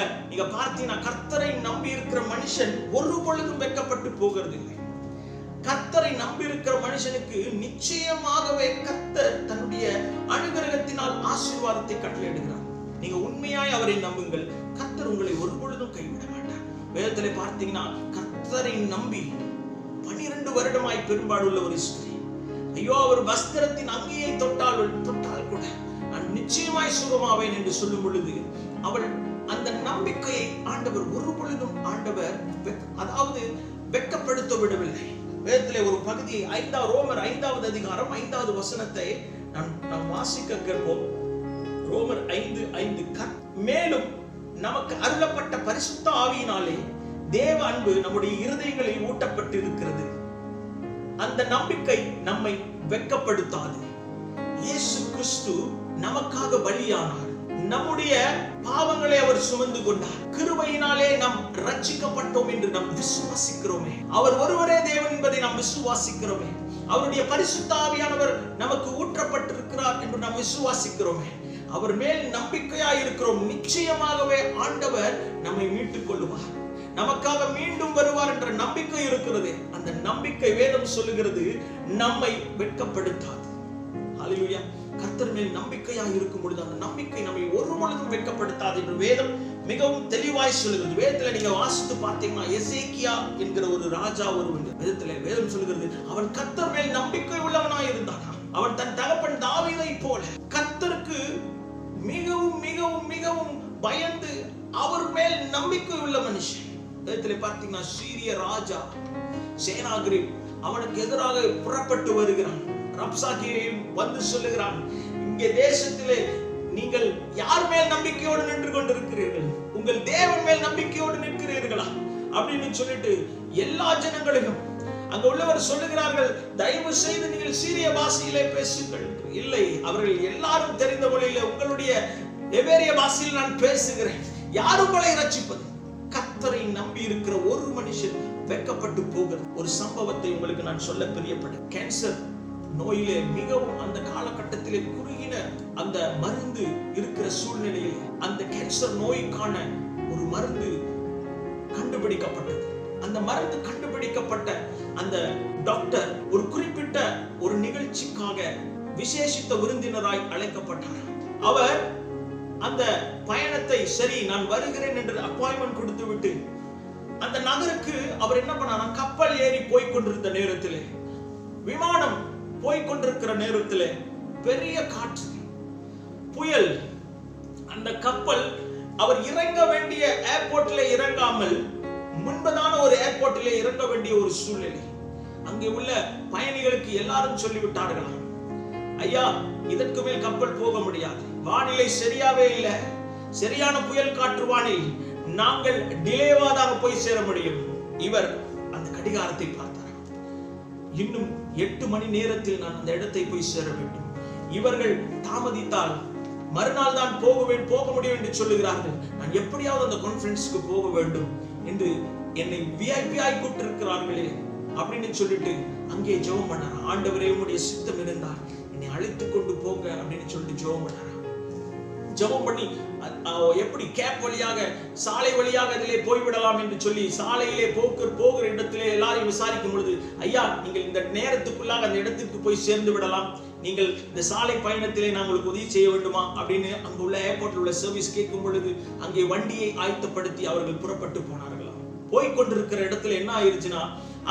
பார்த்தீங்கன்னா, கர்த்தரை நம்பி இருக்கிற மனுஷன் ஒரு பொழுதும் வெட்கப்பட்டு போகிறது இல்லை. கர்த்தரை நம்பி இருக்கிற மனுஷனுக்கு நிச்சயமாகவே கர்த்தர் தன்னுடைய அனுகிரகத்தினால் ஆசீர்வாதத்தை கட்டளையிடுகிறார். நீங்க உண்மையாய் அவரை நம்புங்கள், கர்த்தர் உங்களை ஒரு பொழுதும் கைவிட மாட்டார். வேதத்திலே பார்த்தீங்கன்னா, கர்த்தரை நம்பி 12 வருடமாய் பெரும்பாடுள்ள ஒரு ஸ்திரீ, ஐயோ அவர் வஸ்திரத்தின் அங்கேயை தொட்டால் கூட நான் நிச்சயமாய் சுகமாவேன் என்று சொல்லும் பொழுது அவள் அந்த நம்பிக்கையை ஆண்டவர் ஒரு பொழுதும் அதாவது வெட்கப்படுத்த விடவில்லை. வேதத்திலே ஒரு பகுதியை ரோமர் 5வது அதிகாரம் 5வது வசனத்தை நாம் வாசிக்க கேட்போம். ரோமர் 5:5. மேலும் நமக்கு அருளப்பட்ட பரிசுத்த ஆவியினாலே தேவ அன்பு நம்முடைய இருதயங்களில் ஊட்டப்பட்டு இருக்கிறது. அந்த நம்பிக்கை நம்மை வெட்கப்படுத்தாது. இயேசு கிறிஸ்து நமக்காக பலியானார். நம்முடைய பாவங்களை அவர் சுமந்து கொண்டார். கிருபையினாலே நாம் ரட்சிக்கப்பட்டோம் என்று நாம் விசுவாசிக்கிறோமே. அவர் ஒருவரே தேவன் என்பதை நாம் விசுவாசிக்கிறோமே. அவருடைய பரிசுத்த ஆவியானவர் நமக்கு ஊற்றப்பட்டிருக்கிறார் என்று நாம் விசுவாசிக்கிறோமே. அவர் மேல் நம்பிக்கையாய் இருக்கிறோம். நிச்சயமாகவே ஆண்டவர் நம்மை மீட்டுக் கொள்ளுவார், நமக்காக மீண்டும் வருவார் என்ற நம்பிக்கை இருக்கிறது. அந்த நம்பிக்கை வேதம் சொல்லுகிறது நம்மை வெட்கப்படுத்தாது. ஹல்லேலூயா. கர்த்தர் மேல் நம்பிக்கையாக இருக்கும் பொழுது அந்த நம்பிக்கை நம்மை ஒரு பொழுதும் வெட்கப்படுத்தாது என்று வேதம் மிகவும் தெளிவாய் சொல்லுகிறது. வேதத்துல நீங்க வாசித்து பார்த்தீங்கன்னா, எசேக்கியா என்கிற ஒரு ராஜா ஒருவன், வேதம் சொல்லுகிறது, அவன் கர்த்தர் மேல் நம்பிக்கை உள்ளவனாய் இருந்தான். அவன் தன் தகப்பன் தாவீதை போல கர்த்தருக்கு மிகவும் மிகவும் மிகவும் பயந்து அவர் மேல் நம்பிக்கை உள்ள மனுஷன். வேதத்துல பார்த்தீங்கன்னா, சீரிய ராஜா சேனாகிரிப் அவனுக்கு எதிராக புறப்பட்டு வருகிறான். ரப்சாக்கேயும் வந்து சொல்லுகிறான், இங்கே தேசத்திலே நீங்கள் யார் மேல் நம்பிக்கையோடு நின்று கொண்டிருக்கிறீர்கள்? உங்கள் தேவன் மேல் நம்பிக்கையோடு நிற்கிறீர்களா அப்படின்னு சொல்லிட்டு எல்லா ஜனங்களையும் அங்க உள்ளவர் சொல்லுகிறார்கள், தயவு செய்து நீங்கள் சீரிய பாஷையிலே பேசுங்கள். இல்லை, அவர்கள் எல்லாரும் தெரிந்த மொழியில உங்களுடைய எபிரேய பாஷையில் நான் பேசுகிறேன். யார் உங்களை ரட்சிப்பது? கர்த்தரை நம்பி இருக்கிற ஒரு மனுஷன் வெட்கப்பட்டு போகிறது. ஒரு சம்பவத்தை உங்களுக்கு நான் சொல்ல பிரியப்படும். கேன்சர் நோயிலே மிகவும் அந்த காலகட்டத்திலே குறுகின அந்த மருந்து இருக்கிற சூழ்நிலையில் அந்த கேன்சர் நோய்க்கான ஒரு மருந்து கண்டுபிடிக்கப்பட்டது. அந்த மருந்து கண்டுபிடிக்கப்பட்ட அந்த டாக்டர் ஒரு குறிப்பிட்ட ஒரு நிகழ்ச்சிக்காக விசேஷித்த விருந்தினராய் அழைக்கப்பட்டார். அவர் அந்த பயணத்தை, சரி நான் வருகிறேன் என்று அப்பாயின்மெண்ட் கொடுத்து விட்டு அந்த நகருக்கு அவர் என்ன பண்ணார், கப்பல் ஏறி போய்கொண்டிருந்த நேரத்திலே, விமானம் போய்கொண்டிருக்கிற நேரத்திலே பெரிய காற்று, புயல், அந்த கப்பல் அவர் இறங்க வேண்டிய ஏர்போர்ட்ல இறங்காமல் முன்பதான ஒரு ஏர்போர்ட்டிலே இறங்க வேண்டிய ஒரு சூழ்நிலை. அங்கே உள்ள பயணிகளுக்கு எல்லாரும் சொல்லிவிட்டார்கள், ஐயா இதற்கு மேல் கப்பல் போக முடியாது, வானிலை சரியாவே இல்லை, சரியான புயல் காற்று வானில், நாங்கள் டிலேவாதாக போய் சேர முடியும். இவர் அந்த கடிகாரத்தை பார்த்தார், இன்னும் 8 மணி நேரத்தில் நான் அந்த இடத்தை போய் சேர வேண்டும். இவர்கள் தாமதித்தால் மறுநாள் தான் போக முடியும் என்று சொல்லுகிறார்கள். நான் எப்படியாவது அந்த கான்ஃபரன்ஸ்க்கு போக வேண்டும் என்று என்னை விஐபி ஆகி கூட்டிருக்கிறார்களே அப்படின்னு சொல்லிட்டு அங்கே ஜெபம் பண்ணார். ஆண்டவரே உம்முடைய சித்தம் இருந்தார் என்னை அழைத்து கொண்டு போங்க அப்படின்னு சொல்லிட்டு ஜெபம் பண்ணார். ஜெபம் பண்ணி எப்படி கேப் வழியாக சாலை வழியாக அதிலே போய்விடலாம் என்று சொல்லி சாலையிலே போகிற இடத்திலே எல்லாரையும் விசாரிக்கும் பொழுது, ஐயா நீங்கள் இந்த நேரத்துக்குள்ளாக அந்த இடத்துக்கு போய் சேர்ந்து விடலாம், நீங்கள் இந்த சாலை பயணத்திலே நான் உங்களுக்கு உதவி செய்ய வேண்டுமா அப்படின்னு அங்கு உள்ள ஏர்போர்ட்ல உள்ள சர்வீஸ் கேட்கும் பொழுது அங்கே வண்டியை ஆயத்தப்படுத்தி அவர்கள் புறப்பட்டு போனார்களாம். போய்கொண்டிருக்கிற இடத்துல என்ன ஆயிருச்சுன்னா,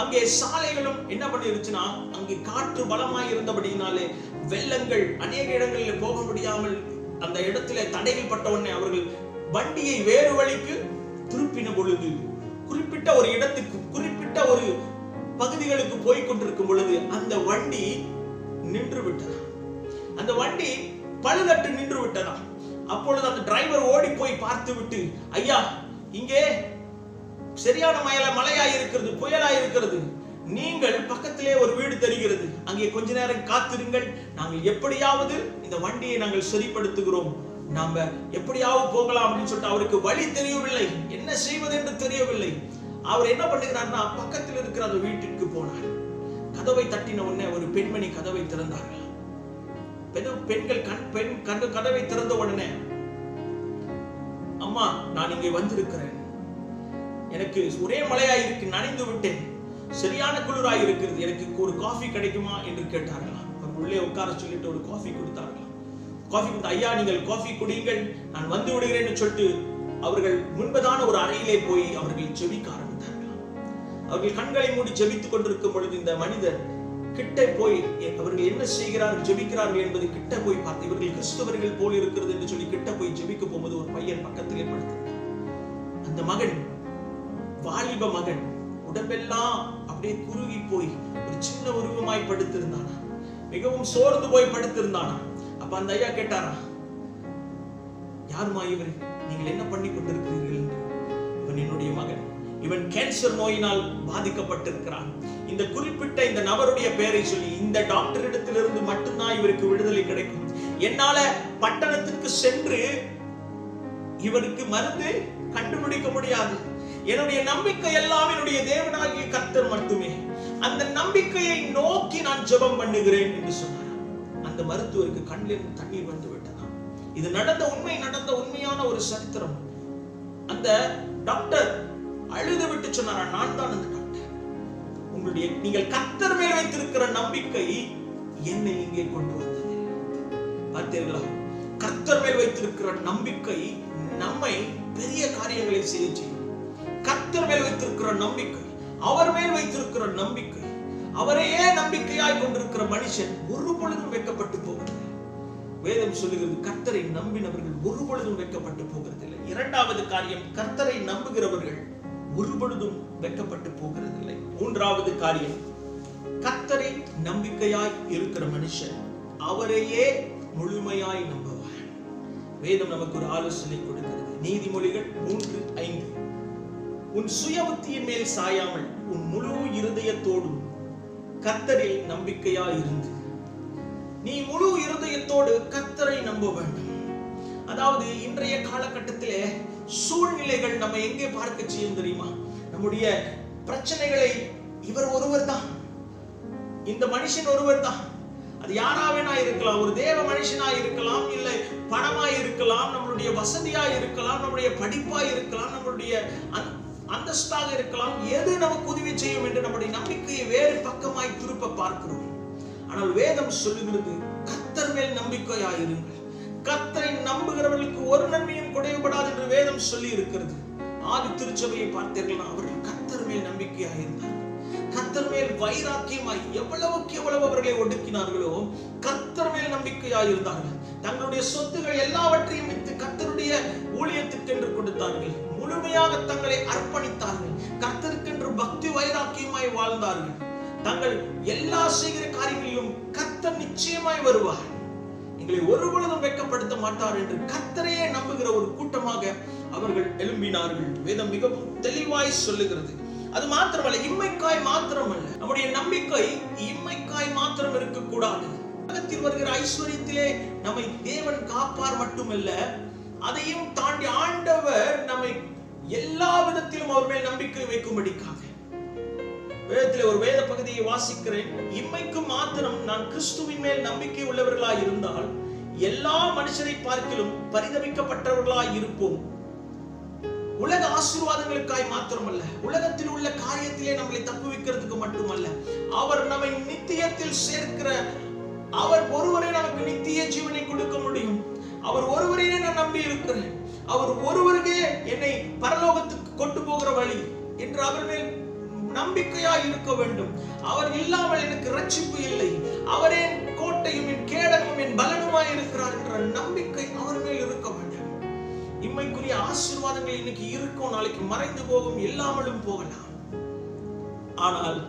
அங்கே சாலைகளும் என்ன பண்ணிருச்சுன்னா, அங்கே காற்று பலமாய் இருந்தபடியினாலே வெள்ளங்கள் அநேக இடங்களில் போக முடியாமல் அந்த இடத்துல தடைகள் பட்ட உடனே அவர்கள் வண்டியை வேறு வழிக்கு திருப்பின பொழுது, குறிப்பிட்ட ஒரு இடத்துக்கு குறிப்பிட்ட ஒரு பகுதிகளுக்கு போய் கொண்டிருக்கும் பொழுது அந்த வண்டி நின்று விட்டதா, அந்த வண்டி பழுதட்டு நின்று விட்டதா. அப்பொழுது அந்த டிரைவர் ஓடி போய் பார்த்து விட்டு, ஐயா இங்கே சரியான மழையாய் இருக்கிறது, புயலாய் இருக்கிறது, நீங்கள் பக்கத்திலே ஒரு வீடு தெரிகிறது, அங்கே கொஞ்ச நேரம் காத்திருங்கள், நாங்கள் எப்படியாவது இந்த வண்டியை நாங்கள் சரிப்படுத்துகிறோம், நாம எப்படியாவது போகலாம் அப்படின்னு சொல்லிட்டு அவருக்கு வழி தெரியவில்லை, என்ன செய்வது என்று தெரியவில்லை. அவர் என்ன பண்ணுகிறார்னா, பக்கத்தில் இருக்கிற அந்த வீட்டிற்கு போனார். கதவை தட்டின உடனே ஒரு பெண்மணி கதவை திறந்தார்கள். பெண்கள் கதவை திறந்த உடனே, அம்மா நான் இங்கே வந்திருக்கிறேன், எனக்கு ஒரே மழையாயிருக்கு, நனைந்து விட்டேன், சரியான குளிராய் இருக்கிறது, எனக்கு ஒரு காஃபி கிடைக்குமா என்று கேட்டார்களாம். அவர் உள்ளே உட்கார சொல்லிட்டு ஒரு காஃபி கொடுத்தார்களாம். காஃபி கொடுத்த, ஐயா நீங்கள் காஃபி குடியுங்கள், நான் வந்து விடுகிறேன்னு சொல்லிட்டு அவர்கள் முன்பதான ஒரு அறையிலே போய் அவர்கள் ஜெபிக்க ஆரம்பித்தார்களாம். அவர்கள் கண்களை மூடி ஜெபித்துக் கொண்டிருக்கும் பொழுது இந்த மனிதர் கிட்ட போய் அவர்கள் என்ன செய்கிறார்கள் ஜெபிக்கிறார்கள் என்பதை கிட்ட போய் பார்த்து, இவர்கள் கிறிஸ்தவர்கள் போல் இருக்கிறது என்று சொல்லி கிட்ட போய் ஜெபிக்க போகும்போது ஒரு பையன் பக்கத்திலே படுத்திருந்தார். அந்த மகன், வாலிப மகன், உடம்பெல்லாம் அப்படியே குறுகி போய் ஒரு சின்ன உருவமாய் படுத்திருந்தானா, மிகவும் சோர்ந்து போய் படுத்திருந்தானா. அப்ப அந்த ஐயா கேட்டாரா, யாருமா இவர், நீங்கள் என்ன பண்ணி கொண்டிருக்கிறீர்கள் என்று. இவன் என்னுடைய மகன், இவன் கேன்சர் நோயினால் பாதிக்கப்பட்டிருக்கிறான், இந்த குறிப்பிட்ட இந்த நபருடைய பெயரை சொல்லி இந்த டாக்டர் இடத்திலிருந்து மட்டும்தான் இவருக்கு விடுதலை கிடைக்கும், என்னால பட்டணத்திற்கு சென்று இவருக்கு மருந்து கண்டுபிடிக்க முடியாது, என்னுடைய நம்பிக்கை எல்லாம் என்னுடைய தேவனாகிய கர்த்தர் மட்டுமே, அந்த நம்பிக்கையை நோக்கி நான் ஜெபம் பண்ணுகிறேன் என்று சொன்னார். அந்த மருத்துவருக்கு கண்ணில் தண்ணீர் வந்து விட்டதாம். இது நடந்த உண்மையான ஒரு சரித்திரம். அந்த டாக்டர் அழுது விட்டு சொன்னார், நான் தான் அந்த டாக்டர், நீங்கள் கர்த்தர் மேல் வைத்திருக்கிற நம்பிக்கை என்னை இங்கே கொண்டு வந்தது. பார்த்தீர்களா, கர்த்தர் மேல் வைத்திருக்கிற நம்பிக்கை நம்மை பெரிய காரியங்களை செய்ய செய்யும். கர்த்தர் மேல் வைத்திருக்கிற நம்பிக்கை, அவர் மேல் வைத்திருக்கிற நம்பிக்கை, அவரையே நம்பிக்கையாய் கொண்டிருக்கிற மனுஷன் ஒரு பொழுதும் வெட்கப்பட்டு போகிறது. வேதம் சொல்லுகிறது, கர்த்தரை நம்பினவர்கள் ஒரு பொழுதும் வெட்கப்பட்டு போகிறதில்லை. இரண்டாவது காரியம், கர்த்தரை நம்புகிறவர்கள் ஒரு பொழுதும் வெட்கப்பட்டு போகிறதில்லை. மூன்றாவது காரியம், கர்த்தரை நம்பிக்கையாய் இருக்கிற மனுஷன் அவரையே முழுமையாய் நம்புவார். வேதம் நமக்கு ஒரு ஆலோசனை கொடுக்கிறது. நீதிமொழிகள் 3:5, உன் சுயபுத்தியின் மேல் சாயாமல் உன் முழு இருதயத்தோடும் கர்த்தரில் நம்பிக்கையாய் இருந்து. நீ முழு இருதயத்தோடு கர்த்தரை நம்ப வேண்டும். அதாவது இன்றைய காலகட்டத்திலே சூழ்நிலைகள் நம்ம எங்கே பார்க்க செய்யும் தெரியுமா? நம்முடைய பிரச்சனைகளை இவர் ஒருவர் தான், இந்த மனுஷன் ஒருவர் தான், அது யாராவேனா இருக்கலாம், ஒரு தேவ மனுஷனா இருக்கலாம், இல்லை பணமாய் இருக்கலாம், நம்மளுடைய வசதியா இருக்கலாம், நம்முடைய படிப்பாய் இருக்கலாம், நம்மளுடைய அந்தஸ்தாக இருக்கலாம், எது நமக்கு உதவி செய்யும் என்று நம்முடைய நம்பிக்கையை வேறு பக்கமாய் திருப்ப பார்க்கிறோம். ஆனால் வேதம் சொல்லுகிறது, கர்த்தர் மேல் நம்பிக்கையாயிருங்கள், கர்த்தரை நம்புகிறவர்களுக்கு ஒரு நன்மையும் குறைவுபடாது என்று வேதம் சொல்லி இருக்கிறது. ஆதி திருச்சபையை பார்த்தீர்களா, அவர்கள் கர்த்தர் மேல் நம்பிக்கையாயிருந்தார்கள், கர்த்தர் மேல் வைராக்கியமாய் எவ்வளவுக்கு எவ்வளவு அவர்களை ஒடுக்கினார்களோ கர்த்தர் மேல் நம்பிக்கையாயிருந்தார்கள். தங்களுடைய சொத்துகள் எல்லாவற்றையும் வைத்து கர்த்தருடைய ஊழியத்திற்கு என்று கொடுத்தார்கள், முழுமையாக தங்களை அர்ப்பணித்தார்கள், கர்த்தருக்கென்று பக்தி வைராக்கியமாய் வாழ்ந்தார்கள். தங்கள் எல்லா செய்கிற காரியங்களிலும் கர்த்தர் நிச்சயமாய் வருவார், எங்களை ஒரு பொழுதும் வெட்கப்படுத்த மாட்டார் என்று கர்த்தரையே நம்புகிற ஒரு கூட்டமாக அவர்கள் எழும்பினார்கள். வேதம் மிகவும் தெளிவாய் சொல்லுகிறது. அது மாத்திரமல்ல, இம்மைக்காய் மாத்திரமல்ல, நம்முடைய நம்பிக்கை இம்மைக்காய் மாத்திரம் இருக்கக்கூடாது. உலகத்தில் வருகிற ஐஸ்வர்யத்திலே நம்மை தேவன் காப்பார் மட்டுமல்ல, அதையும் தாண்டி ஆண்டவர் நம்மை எல்லா விதத்திலும் அவர் மேல் நம்பிக்கை வைக்கும்படிக்காக. வேதத்தில் ஒரு வேத பகுதியை வாசிக்கிறேன். இம்மைக்கு மாத்திரம் நான் கிறிஸ்துவின் மேல் நம்பிக்கை உள்ளவர்களாய் இருந்தால் எல்லா மனுஷரை பார்க்கிலும் பரிதபிக்கப்பட்டவர்களாய் இருப்போம். உலக ஆசீர்வாதங்களுக்காய் மாத்திரமல்ல, உலகத்தில் உள்ள காரியத்திலே நம்மளை தப்புவிக்கிறதுக்கு மட்டுமல்ல, அவர் நம்மை நித்தியத்தில் சேர்க்கிற அவர் ஒருவரே நமக்கு நித்திய ஜீவனை கொடுக்க முடியும். அவர் ஒருவரையே நான் நம்பி இருக்கிறேன், அவர் ஒருவருக்கே என்னை பரலோகத்துக்கு கொண்டு போகிற வழி என்று அவர் மேல் நம்பிக்கையாய் இருக்க வேண்டும். அவர் இல்லாமல் எனக்கு ரட்சிப்பு இல்லை, அவரே கோட்டையும் என் கேடகமும் என் பலனுமாய் இருக்கிறார் என்ற நம்பிக்கை அவர் மேல் இருக்க வேண்டும். இம்மைக்குரிய ஆசீர்வாதங்கள் இன்னைக்கு இருக்கும், நாளைக்கு மறைந்து போகும், இல்லாமலும் போகலாம். ஆனால்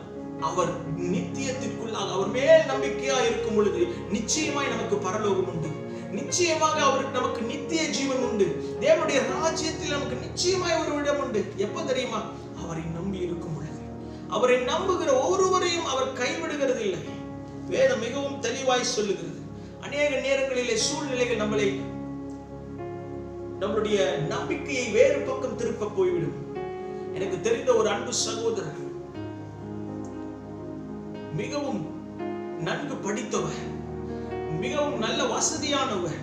அவர் நித்தியத்திற்குள்ளாக அவர் மேல் நம்பிக்கையா இருக்கும் பொழுது நிச்சயமாய் நமக்கு பரலோகம் உண்டு, நிச்சயமாக அவருக்கு நமக்கு நித்திய ஜீவன் உண்டு. தேவனுடைய ராஜ்யத்தில் நமக்கு நிச்சயமாய் ஒரு இடம் உண்டு. எப்ப தெரியுமா? அவரை நம்பி இருக்கும் பொழுது. அவரை நம்புகிற ஒருவரையும் அவர் கைவிடுகிறது இல்லை. வேதம் மிகவும் தெளிவாய் சொல்லுகிறது. அநேக நேரங்களிலே சூழ்நிலைகள் நம்மளுடைய நம்பிக்கையை வேறு பக்கம் திருப்ப போய்விடும். எனக்கு தெரிந்த ஒரு அன்பு சகோதரர், மிகவும் நன்கு படித்தவர், மிகவும் நல்ல வசதியானவர்.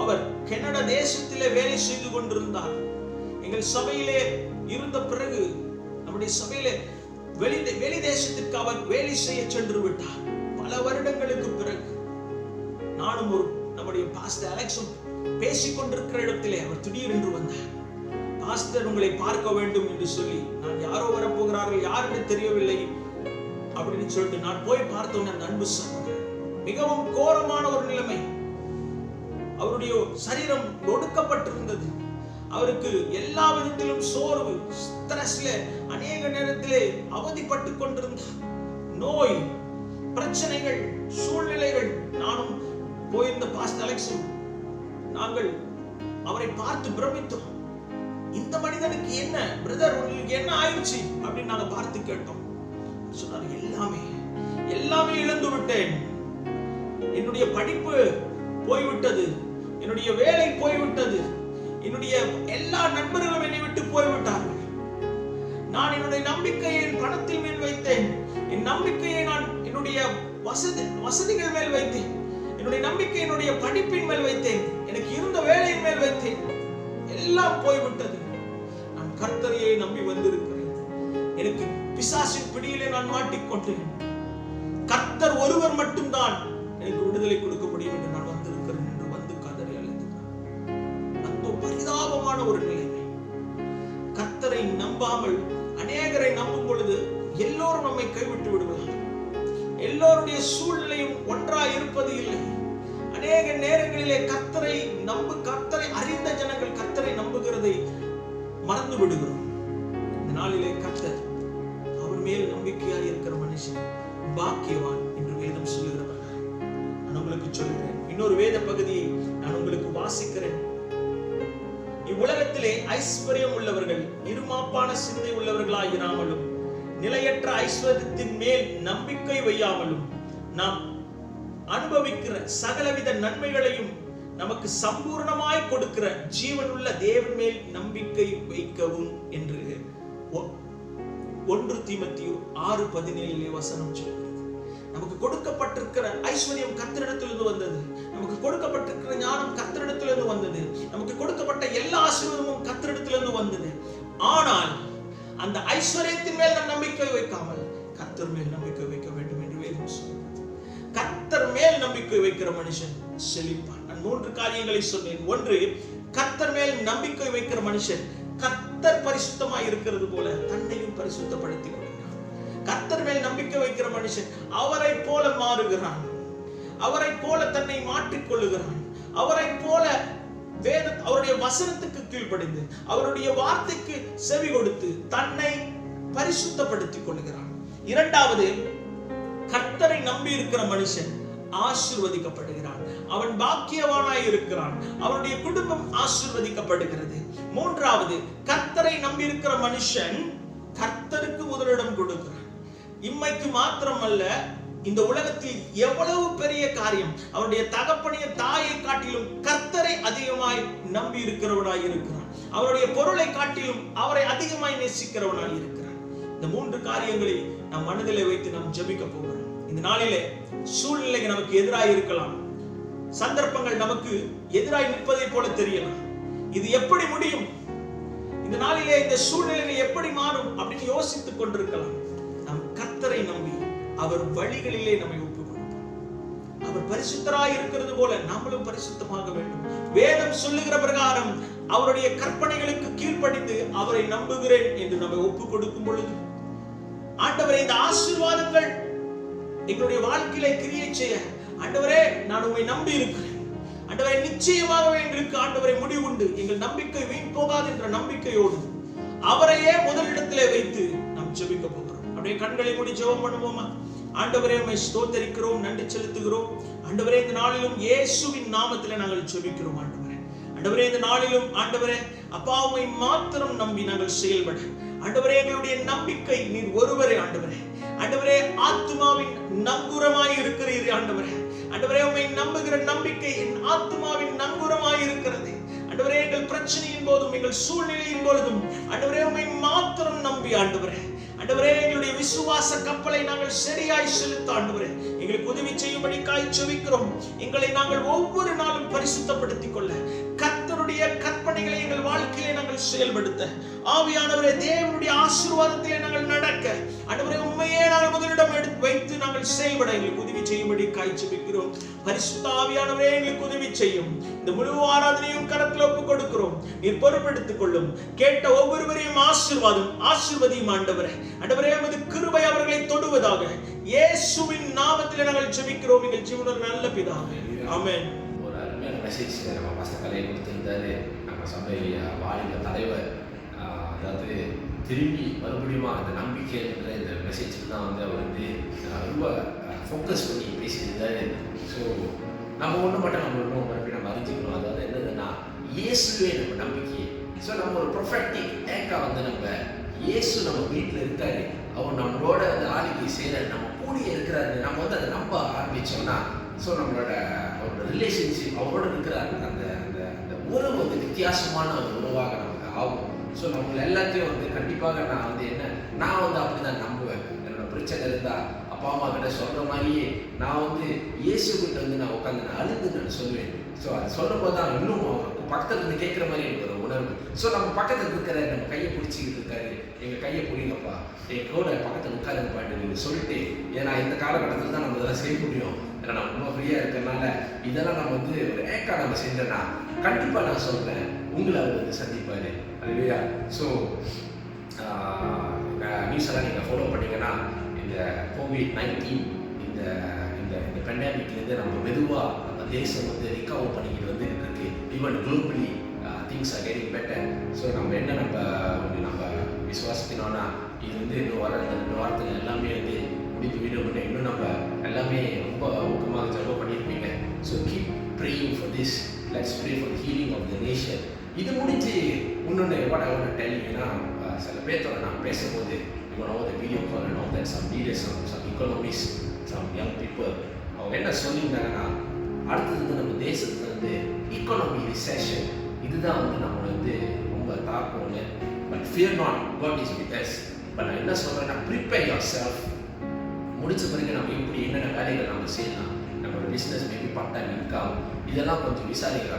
அவர் கனடா தேசத்திலே வேலை செய்து கொண்டிருந்தார். எங்கள் சபையிலே இருந்த பிறகு நம்முடைய சபையிலே வெளி தேசத்திற்கு அவர் வேலை செய்ய சென்று விட்டார். பல வருடங்களுக்கு பிறகு நானும் நம்முடைய பாஸ்டர் அலெக்ஸும் பேசிக் கொண்டிருக்கிற இடத்திலே அவர் திடீரென்று வந்தார். பாஸ்டர், உங்களை பார்க்க வேண்டும் என்று சொல்லி, நான் யாரோ வரப்போகிறார்கள், யாருன்னு தெரியவில்லை அப்படின்னு சொல்லிட்டு நான் போய் பார்த்தோம். அந்த அன்பு சகோதரர் மிகவும் கோரமான ஒரு நிலைமை. அவருடைய சரீரம் ஒடுக்கப்பட்டிருந்தது. அவருக்கு எல்லா விதத்திலும் சோர்வு, ஸ்ட்ரெஸ்ல அநேக நேரத்திலே அவதிப்பட்டு கொண்டிருந்தார். நோய், பிரச்சனைகள், சூழ்நிலைகள். நானும் போயிருந்த பாஸ்டர் அலெக்ஸும் நாங்கள் அவரை பார்த்து பிரமித்தோம். இந்த மனிதனுக்கு என்ன பிரதர், உங்களுக்கு என்ன ஆயிடுச்சு அப்படின்னு நாங்க பார்த்து கேட்டோம். சொன்னார், எல்லாமே இழந்து விட்டேன். என்னுடைய படிப்பு போய்விட்டது, என்னுடைய வேலை போய்விட்டது, என்னுடைய எல்லா நண்பர்களும் என்னை விட்டு போய்விட்டார்கள். நான் என்னுடைய நம்பிக்கையை என் பணத்தின் மேல் வைத்தேன், என் நம்பிக்கையை நான் என்னுடைய வசதிகள் மேல் வைத்தேன், என்னுடைய நம்பிக்கை என்னுடைய படிப்பின் மேல் வைத்தேன், எனக்கு இருந்த வேலையின் மேல் வைத்தேன். எல்லாம் போய்விட்டது. நான் கர்த்தரையே நம்பி வந்திருக்கிறேன். எனக்கு பிசாசின் பிடியிலே நான் மாட்டிக்கொண்டேன். கர்த்தர் ஒருவர் மட்டும்தான் எனக்கு விடுதலை கொடுக்க முடியும் என்று நான் வந்திருக்கிறேன் என்று வந்து கதறி அழுகிறார். அந்த பரிதாபமான ஒரு நிலைமை. கர்த்தரை நம்பாமல் அநேகரை நம்பும் பொழுது எல்லோரும் நம்மை கைவிட்டு விடுவார்கள். எல்லோருடைய சூழ்நிலையும் ஒன்றாய் இருப்பது இல்லை. அநேக நேரங்களிலே கர்த்தரை அறிந்த ஜனங்கள் கர்த்தரை நம்புகிறதை மறந்து விடுகிறோம். இந்த நாளிலே கர்த்தர் அவர் மேல் நம்பிக்கையாக இருக்கிற மனுஷன் பாக்கியவான் என்று வேதம் சொல்லுகிறவர். நான் உங்களுக்கு சொல்லுகிறேன், இன்னொரு வேத பகுதியை நான் உங்களுக்கு வாசிக்கிறேன். இவ்வுலகத்திலே ஐஸ்வர்யம் உள்ளவர்கள் இருமாப்பான சிந்தை உள்ளவர்களாயிராமலும் நிலையற்ற ஐஸ்வர்யத்தின் மேல் நம்பிக்கை வையாமலும் நாம் அனுபவிக்கிற சகலவித நன்மைகளையும் நமக்கு சம்பூர்ணமாய் கொடுக்கிற ஜீவனுள்ள தேவன் மேல் நம்பிக்கை வைக்கவும் என்று 1 தீமோத்தேயு 6:17 வசனம் சொல்கிறது. நமக்கு கொடுக்கப்பட்டிருக்கிற ஐஸ்வர்யம் கர்த்தரிடத்திலிருந்து வந்தது. நமக்கு கொடுக்கப்பட்டிருக்கிற ஞானம் கர்த்தரிடத்திலிருந்து வந்தது. நமக்கு கொடுக்கப்பட்ட எல்லா ஆசீர்வாதமும் கர்த்தரிடத்திலிருந்து வந்தது. ஆனால் அந்த ஐஸ்வர்யத்தின் மேல் நாம் நம்பிக்கை வைக்காமல் கர்த்தர் மேல் நம்பிக்கை வைக்க வேண்டும் என்று வேதம் சொல்கிறது. கர்த்தர் மேல் நம்பிக்கை வைக்கிற மனுஷன் செழிப்பான். நான் 3 காரியங்களை சொன்னேன். 1, கர்த்தர் மேல் நம்பிக்கை வைக்கிற மனுஷன் கர்த்தர் பரிசுத்தமாய் இருக்கிறது போல தன்னையும் பரிசுத்தப்படுத்திக் கொள்கிறான். கர்த்தர் மேல் நம்பிக்கை வைக்கிற மனுஷன் அவரை போல மாறுகிறான், அவரை போல தன்னை மாற்றிக் கொள்ளுகிறான், அவரை போல அவருடைய வசனத்துக்கு கீழ்ப்படிந்து அவருடைய வார்த்தைக்கு செவி கொடுத்து தன்னை பரிசுத்தப்படுத்திக் கொள்கிறான். 2வது, கர்த்தரை நம்பி இருக்கிற மனுஷன் ஆசீர்வதிக்கப்படுகிறான். அவன் பாக்கியவானாய் இருக்கிறான். அவனுடைய குடும்பம் ஆசீர்வதிக்கப்படுகிறது. 3வது, கர்த்தரை நம்பி இருக்கிற மனுஷன் கர்த்தருக்கு முதலிடம் கொடுக்கிறான். இம்மைக்கு மாத்திரமல்ல, இந்த உலகத்தில் எவ்வளவு பெரிய காரியம், அவருடைய தகப்பனைய தாயை காட்டிலும் கர்த்தரை அதிகமாய் நம்பி இருக்கிறவனாய் இருக்கிறான். அவருடைய பொருளை காட்டிலும் அவரை அதிகமாய் நேசிக்கிறவனாய் இருக்கிறான். இந்த 3 காரியங்களை நம் மனதிலே வைத்து நாம் ஜெபிக்க போகிறோம். இந்த நாளிலே சூழ்நிலைக்கு நமக்கு எதிராக இருக்கலாம், சந்தர்ப்பங்கள் நமக்கு எதிராய் நிற்பதை போல தெரியலாம். இது எப்படி முடியும், இந்த நாளிலே இந்த சூழ்நிலைகள் எப்படி மாறும் அப்படின்னு யோசித்துக் கொண்டிருக்கலாம். நம் கர்த்தரை நம்பி அவர் வழிகளிலே நம்மை ஒப்புக் கொடுப்போம். அவர் பரிசுத்தராய் இருக்கிறது போல நாமளும் பரிசுத்தமாக வேண்டும். வேதம் சொல்லுகிற பிரகாரம் அவருடைய கற்பனைகளுக்கு கீழ்ப்படிந்து அவரை நம்புகிறேன் என்று நம்மை ஒப்புக் கொடுக்கும் பொழுது, ஆண்டவரே இந்த ஆசீர்வாதங்கள் எங்களுடைய வாழ்க்கையில கிரியை செய்ய, ஆண்டவரே நான் உம்மை நம்பி இருக்கிறேன், ஆண்டவரே நிச்சயமாகவே எங்களுக்கு ஆண்டவரே முடிவு உண்டு, எங்கள் நம்பிக்கை வீண் போகாது என்ற நம்பிக்கையோடு அவரையே முதலிடத்திலே வைத்து நாம் ஜெபிக்க போகிறோம். அப்படியே கண்களை மூடி ஜெபம் பண்ணுவோமா? ஆண்டவரே உம்மை ஸ்தோத்திரிக்கிறோம், நன்றி செலுத்துகிறோம். ஆண்டவரே இந்த நாளிலும் இயேசுவின் நாமத்திலே நாங்கள் ஜெபிக்கிறோம். ஆண்டவரே இந்த நாளிலும் ஆண்டவரே அப்பா உம்மை மாத்திரம் நம்பி நாங்கள் செயல்பட, ஆண்டவரே எங்களுடைய நம்பிக்கை நீர் ஒருவரே. ஆண்டவரே ஆத்துமாவின் நங்கூரமாய் இருக்கிறீர். ஆண்டவரே உம்மை நம்புகிற நம்பிக்கை என் ஆத்துமாவின் நங்கூரமாய் இருக்கிறது. ஆண்டவரே எங்கள் பிரச்சனையின் போதும் எங்கள் சூழ்நிலையின் பொழுதும் ஆண்டவரே உம்மை மாத்திரம் நம்பி ஆண்டவரே எங்களுடைய விசுவாச கப்பலை நாங்கள் சரியாய் செலுத்த ஆண்டவரே எங்களுக்கு உதவி செய்யும்படிக்காய் ஜெபிக்கிறோம். எங்களை நாங்கள் ஒவ்வொரு நாளும் பரிசுத்தப்படுத்திக் கொள்ள, கர்த்தருடைய கற்பனைகளை எங்கள் வாழ்க்கையிலே நாங்கள் செயல்படுத்த, ஆவியானவரே தேவனுடைய ஆசீர்வாதத்திலே நாங்கள் நடக்க, ஆண்டவரே உண்மையே நாங்கள் முதலிடம் எடுத்து வைத்து நாங்கள் செயல்பட எங்களுக்கு உதவி செய்யும்படிக்காய் ஜெபிக்கிறோம். பரிசுத்த ஆவியானவரே எங்களுக்கு உதவி செய்யும். இந்த முழு ஆராதனையும் கரத்தில் ஒப்புக் கொடுக்கிறோம். நீர் பொறுப்பெடுத்துக் கொள்ளும். கேட்ட ஒவ்வொருவரையும் ஆசீர்வதியும் ஆண்டவரே. ஆண்டவரே உமது கிருபை அவர்களை தொடுவதாக. இயேசுவின் நாமத்திலே நாங்கள் ஜெபிக்கிறோம் எங்கள் ஜீவனுள்ள நல்ல பிதாவே. ஆமென். ஒரு அருமையான மெசேஜ் நம்ம பாஸ்டர் கலை கொடுத்திருந்தாரு. நம்ம சபை வாலிப தலைவர் அதாவது திரும்பி மறுபடியும் அந்த நம்பிக்கை என்ற இந்த மெசேஜுக்கு தான் வந்து அவர் வந்து ரொம்ப ஃபோக்கஸ் பண்ணி பேசியிருந்தாரு. ஸோ நம்ம ஒன்று மட்டும் நம்ம இன்னும் மறுபடியும் நம்ம அறிஞ்சிக்கணும். அதாவது என்னதுன்னா இயேசுவே நம்ம நம்பிக்கை. ஸோ நம்ம ஒரு ப்ரொஃபெட்டிக் டேக்காக வந்து நம்ம இயேசு நம்ம வீட்டில் இருக்காரு, அவர் நம்மளோட அந்த ஆளுகை செய்கிறாரு, நம்ம கூடிய இருக்கிறாரு. நம்ம வந்து அதை நம்ப ஆரம்பித்தோம்னா ஸோ அவரோட ரிலேஷன்ஷிப் அவரோட இருக்கிற அந்த அந்த அந்த உறவு வந்து வித்தியாசமான ஒரு உறவாக நமக்கு ஆகும். ஸோ நம்மள எல்லாத்தையும் வந்து கண்டிப்பாக நான் வந்து அப்படி தான் நம்புவேன். என்னோட பிரச்சனை இருந்தால் அப்பா அம்மா கிட்ட சொல்கிற மாதிரியே நான் வந்து இயேசு கிட்ட வந்து நான் உட்காந்து நான் அழுது நான் சொல்லுவேன். ஸோ அது சொல்லும் போது தான் இன்னும் பக்கத்தில் இருந்து கேட்குற மாதிரி எனக்கு ஒரு உணர்வு. ஸோ நம்ம பக்கத்தில் இருக்கிற நம்ம கையை பிடிச்சிக்கிட்டு இருக்காரு, எங்கள் கையை பிடிங்கப்பா, என் கூட பக்கத்தில் உட்காருங்கப்பாட்டு நீங்கள் சொல்லிட்டு, ஏன்னா இந்த காலகட்டத்தில் தான் நம்ம இதெல்லாம் செய்ய முடியும். ஏன்னா நம்ம ரொம்ப ஃப்ரீயாக இருக்கிறனால இதெல்லாம் நம்ம வந்து ஒரு ஏக்கா நம்ம செஞ்சோன்னா கண்டிப்பாக நான் சொல்கிறேன் உங்களை அவர் வந்து சந்திப்பார். இல்லையா? ஸோ நியூஸ் எல்லாம் நீங்கள் ஃபாலோ பண்ணிங்கன்னா இந்த COVID-19 இந்த இந்த இந்த பெண்டமிக்லேருந்து நம்ம மெதுவாக நம்ம தேசம் வந்து ரிகவர் பண்ணிக்கிட்டு வந்து இருக்கு. Even globally things are getting better. So நம்ம என்ன நம்ம விசுவாசத்தினோன்னா இது வந்து இன்னும் வாரத்தில் எல்லாமே வந்து முடித்து விடுமுறை இன்னும் நம்ம எல்லாமே ரொம்ப ஊக்கமாக ஜெபம் பண்ணியிருப்பீங்க. So keep praying for this. Let's pray for healing of the nation. இது முடிஞ்சு இன்னொன்று what I want to tell you, ஏன்னா சில பேர்த்தோட நான் பேசும்போது the video call and all that, some leaders, some economists, some young people, அவங்க என்ன சொல்லியிருந்தாங்கன்னா அடுத்தது நம்ம தேசத்துல வந்து economy recession இதுதான் வந்து நம்மளை வந்து ரொம்ப தாக்கும்னு. But fear not, God is with us. But நான் என்ன சொல்கிறேன்னா prepare yourself. முடிச்ச பிறகு நம்ம எப்படி என்னென்ன வேலைகள் நம்ம செய்யலாம், நம்மளோட business maybe part time income இதெல்லாம் கொஞ்சம் விசாரிக்க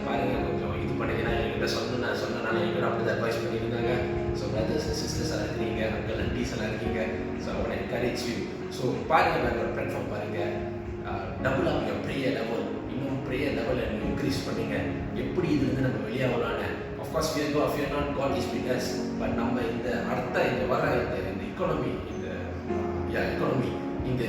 பாருங்கள். கொஞ்சம் இது பண்ணிங்கன்னா என்கிட்ட சொன்னனால என்கிட்ட அப்படி அட்வைஸ் பண்ணியிருந்தாங்க. ஸோ பிரதர்ஸ் அண்ட் சிஸ்டர்ஸாக இருக்கிறீங்க, அங்கிள் அண்டீஸ் எல்லாம் இருக்கீங்க. ஸோ அவனை என்கரேஜ் யூ. ஸோ பாருங்கள், வேறு பிளாட்ஃபார்ம் பாருங்கள். Double of your prayer level, இன்னும் ப்ரேயர் லெவலை இன்க்ரீஸ் பண்ணுங்க. எப்படி இதுலேருந்து நம்ம வெளியாகலான்னு. Of course fear not, God is with us. But நம்ம இந்த வர இந்த எக்கானமி இந்த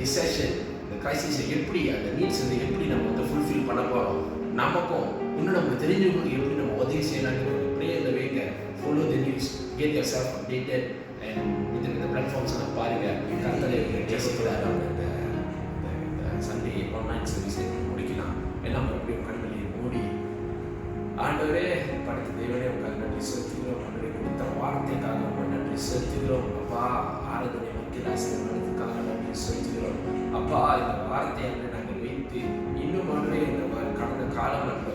ரிசெஷன் இந்த கிரைசிஸை எப்படி அந்த நீட்ஸ் வந்து எப்படி நம்ம வந்து ஃபுல்ஃபில் பண்ண போகிறோம், நமக்கும் இன்னும் நம்ம தெரிஞ்சவங்களுக்கு எப்படி நம்ம உதவி செய்யலாம்னு ப்ரேயரில் வைங்க. Follow the news, get your self updated and இந்த பிளாட்ஃபார்ம்ஸ் எல்லாம் பாருங்கள். கர்த்தரை பேசக்கூடாது. இந்த சண்டே ஆன்லைன் சர்வீஸை முடிக்கலாம். எல்லாம் மறுபடியும் கண்களை மூடி ஆண்டவரே படைத்த தேவனே உங்கள் நன்றி செலுத்துகிறோம். ஆண்டவரே கொடுத்த வார்த்தைக்காக உங்கள் நன்றி செலுத்துகிறோம். அப்பா ஆராதனை மக்கள் ஆசீர்வாதத்துக்காக நன்றி செலுத்துகிறோம். அப்பா இந்த வார்த்தையை நாங்கள் வைத்து இன்னும் ஆண்டவரே இந்த கடந்த காலம் அந்த இந்த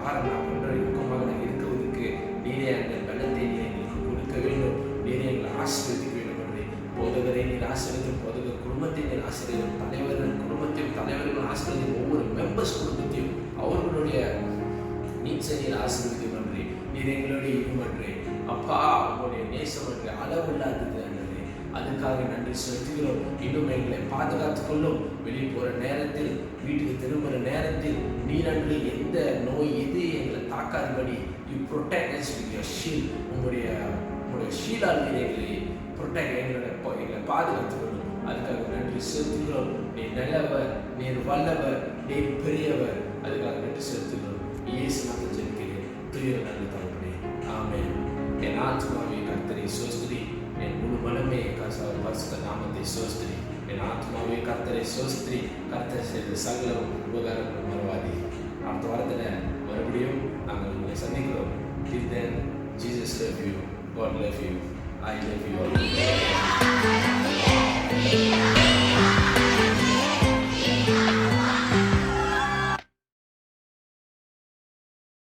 வாரம் நாம் ஒன்றை ஊக்கமாக நாங்கள் இருக்கிறதுக்கு நீரே அந்த பலத்தை எங்களுக்கு கொடுக்க வேண்டும். நீரே எங்களை ஆசீர்வதிக்க வேண்டும். போதகரை நீர் ஆசீர்வதிக்கும் போதகர் குடும்ப குடும்பத்தையும் ஆசிரியர் தலைவர்கள் குடும்பத்தையும் தலைவர்கள் ஆசிரியர் ஒவ்வொரு மெம்பர்ஸ் குடும்பத்தையும் அவர்களுடைய நீச்சலில் ஆசீர்வதிக்கும் நன்றி. நீர் எங்களுடைய இருமன்றே அப்பா, உங்களுடைய நேசம் என்று அளவில்லாதது அன்றே. அதுக்காக நன்றி செலுத்துகிறோம். இன்னும் எங்களை பாதுகாத்துக் கொள்ளும். வெளியே போற நேரத்தில், வீட்டுக்கு திரும்புகிற நேரத்தில் நீர் அன்று எந்த நோய் எது எங்களை தாக்காதபடி you protect us with your shield. உங்களுடைய ஷீலால் நீர் எங்களை பாதுகாத்துக் கொள்ளும். அதுக்காக நன்றி செலுத்துகிறோம். நீர் நல்லவர், நீர் வல்லவர், நீர் பெரியவர். அதுக்காக நன்றி செலுத்துகிறோம். இயேசு நாமத்தில் ஜெபிக்கிறேன். துதிக்கிற நல்ல தகப்பனே, ஆமென். என் ஆத்மாவே கர்த்தரை ஸ்தோத்திரி, என் முழு மனமே பரிசுத்த நாமத்தை ஸ்தோத்திரி. என் ஆத்மாவே கர்த்தரை ஸ்தோத்திரி, கர்த்தர் செய்த சகல உபகாரங்கள் மறவாதே. அடுத்த வாரத்தில் மறுபடியும் நாங்கள் உங்களை சந்திக்கிறோம். Till then, Jesus love you, God love you, I love you all.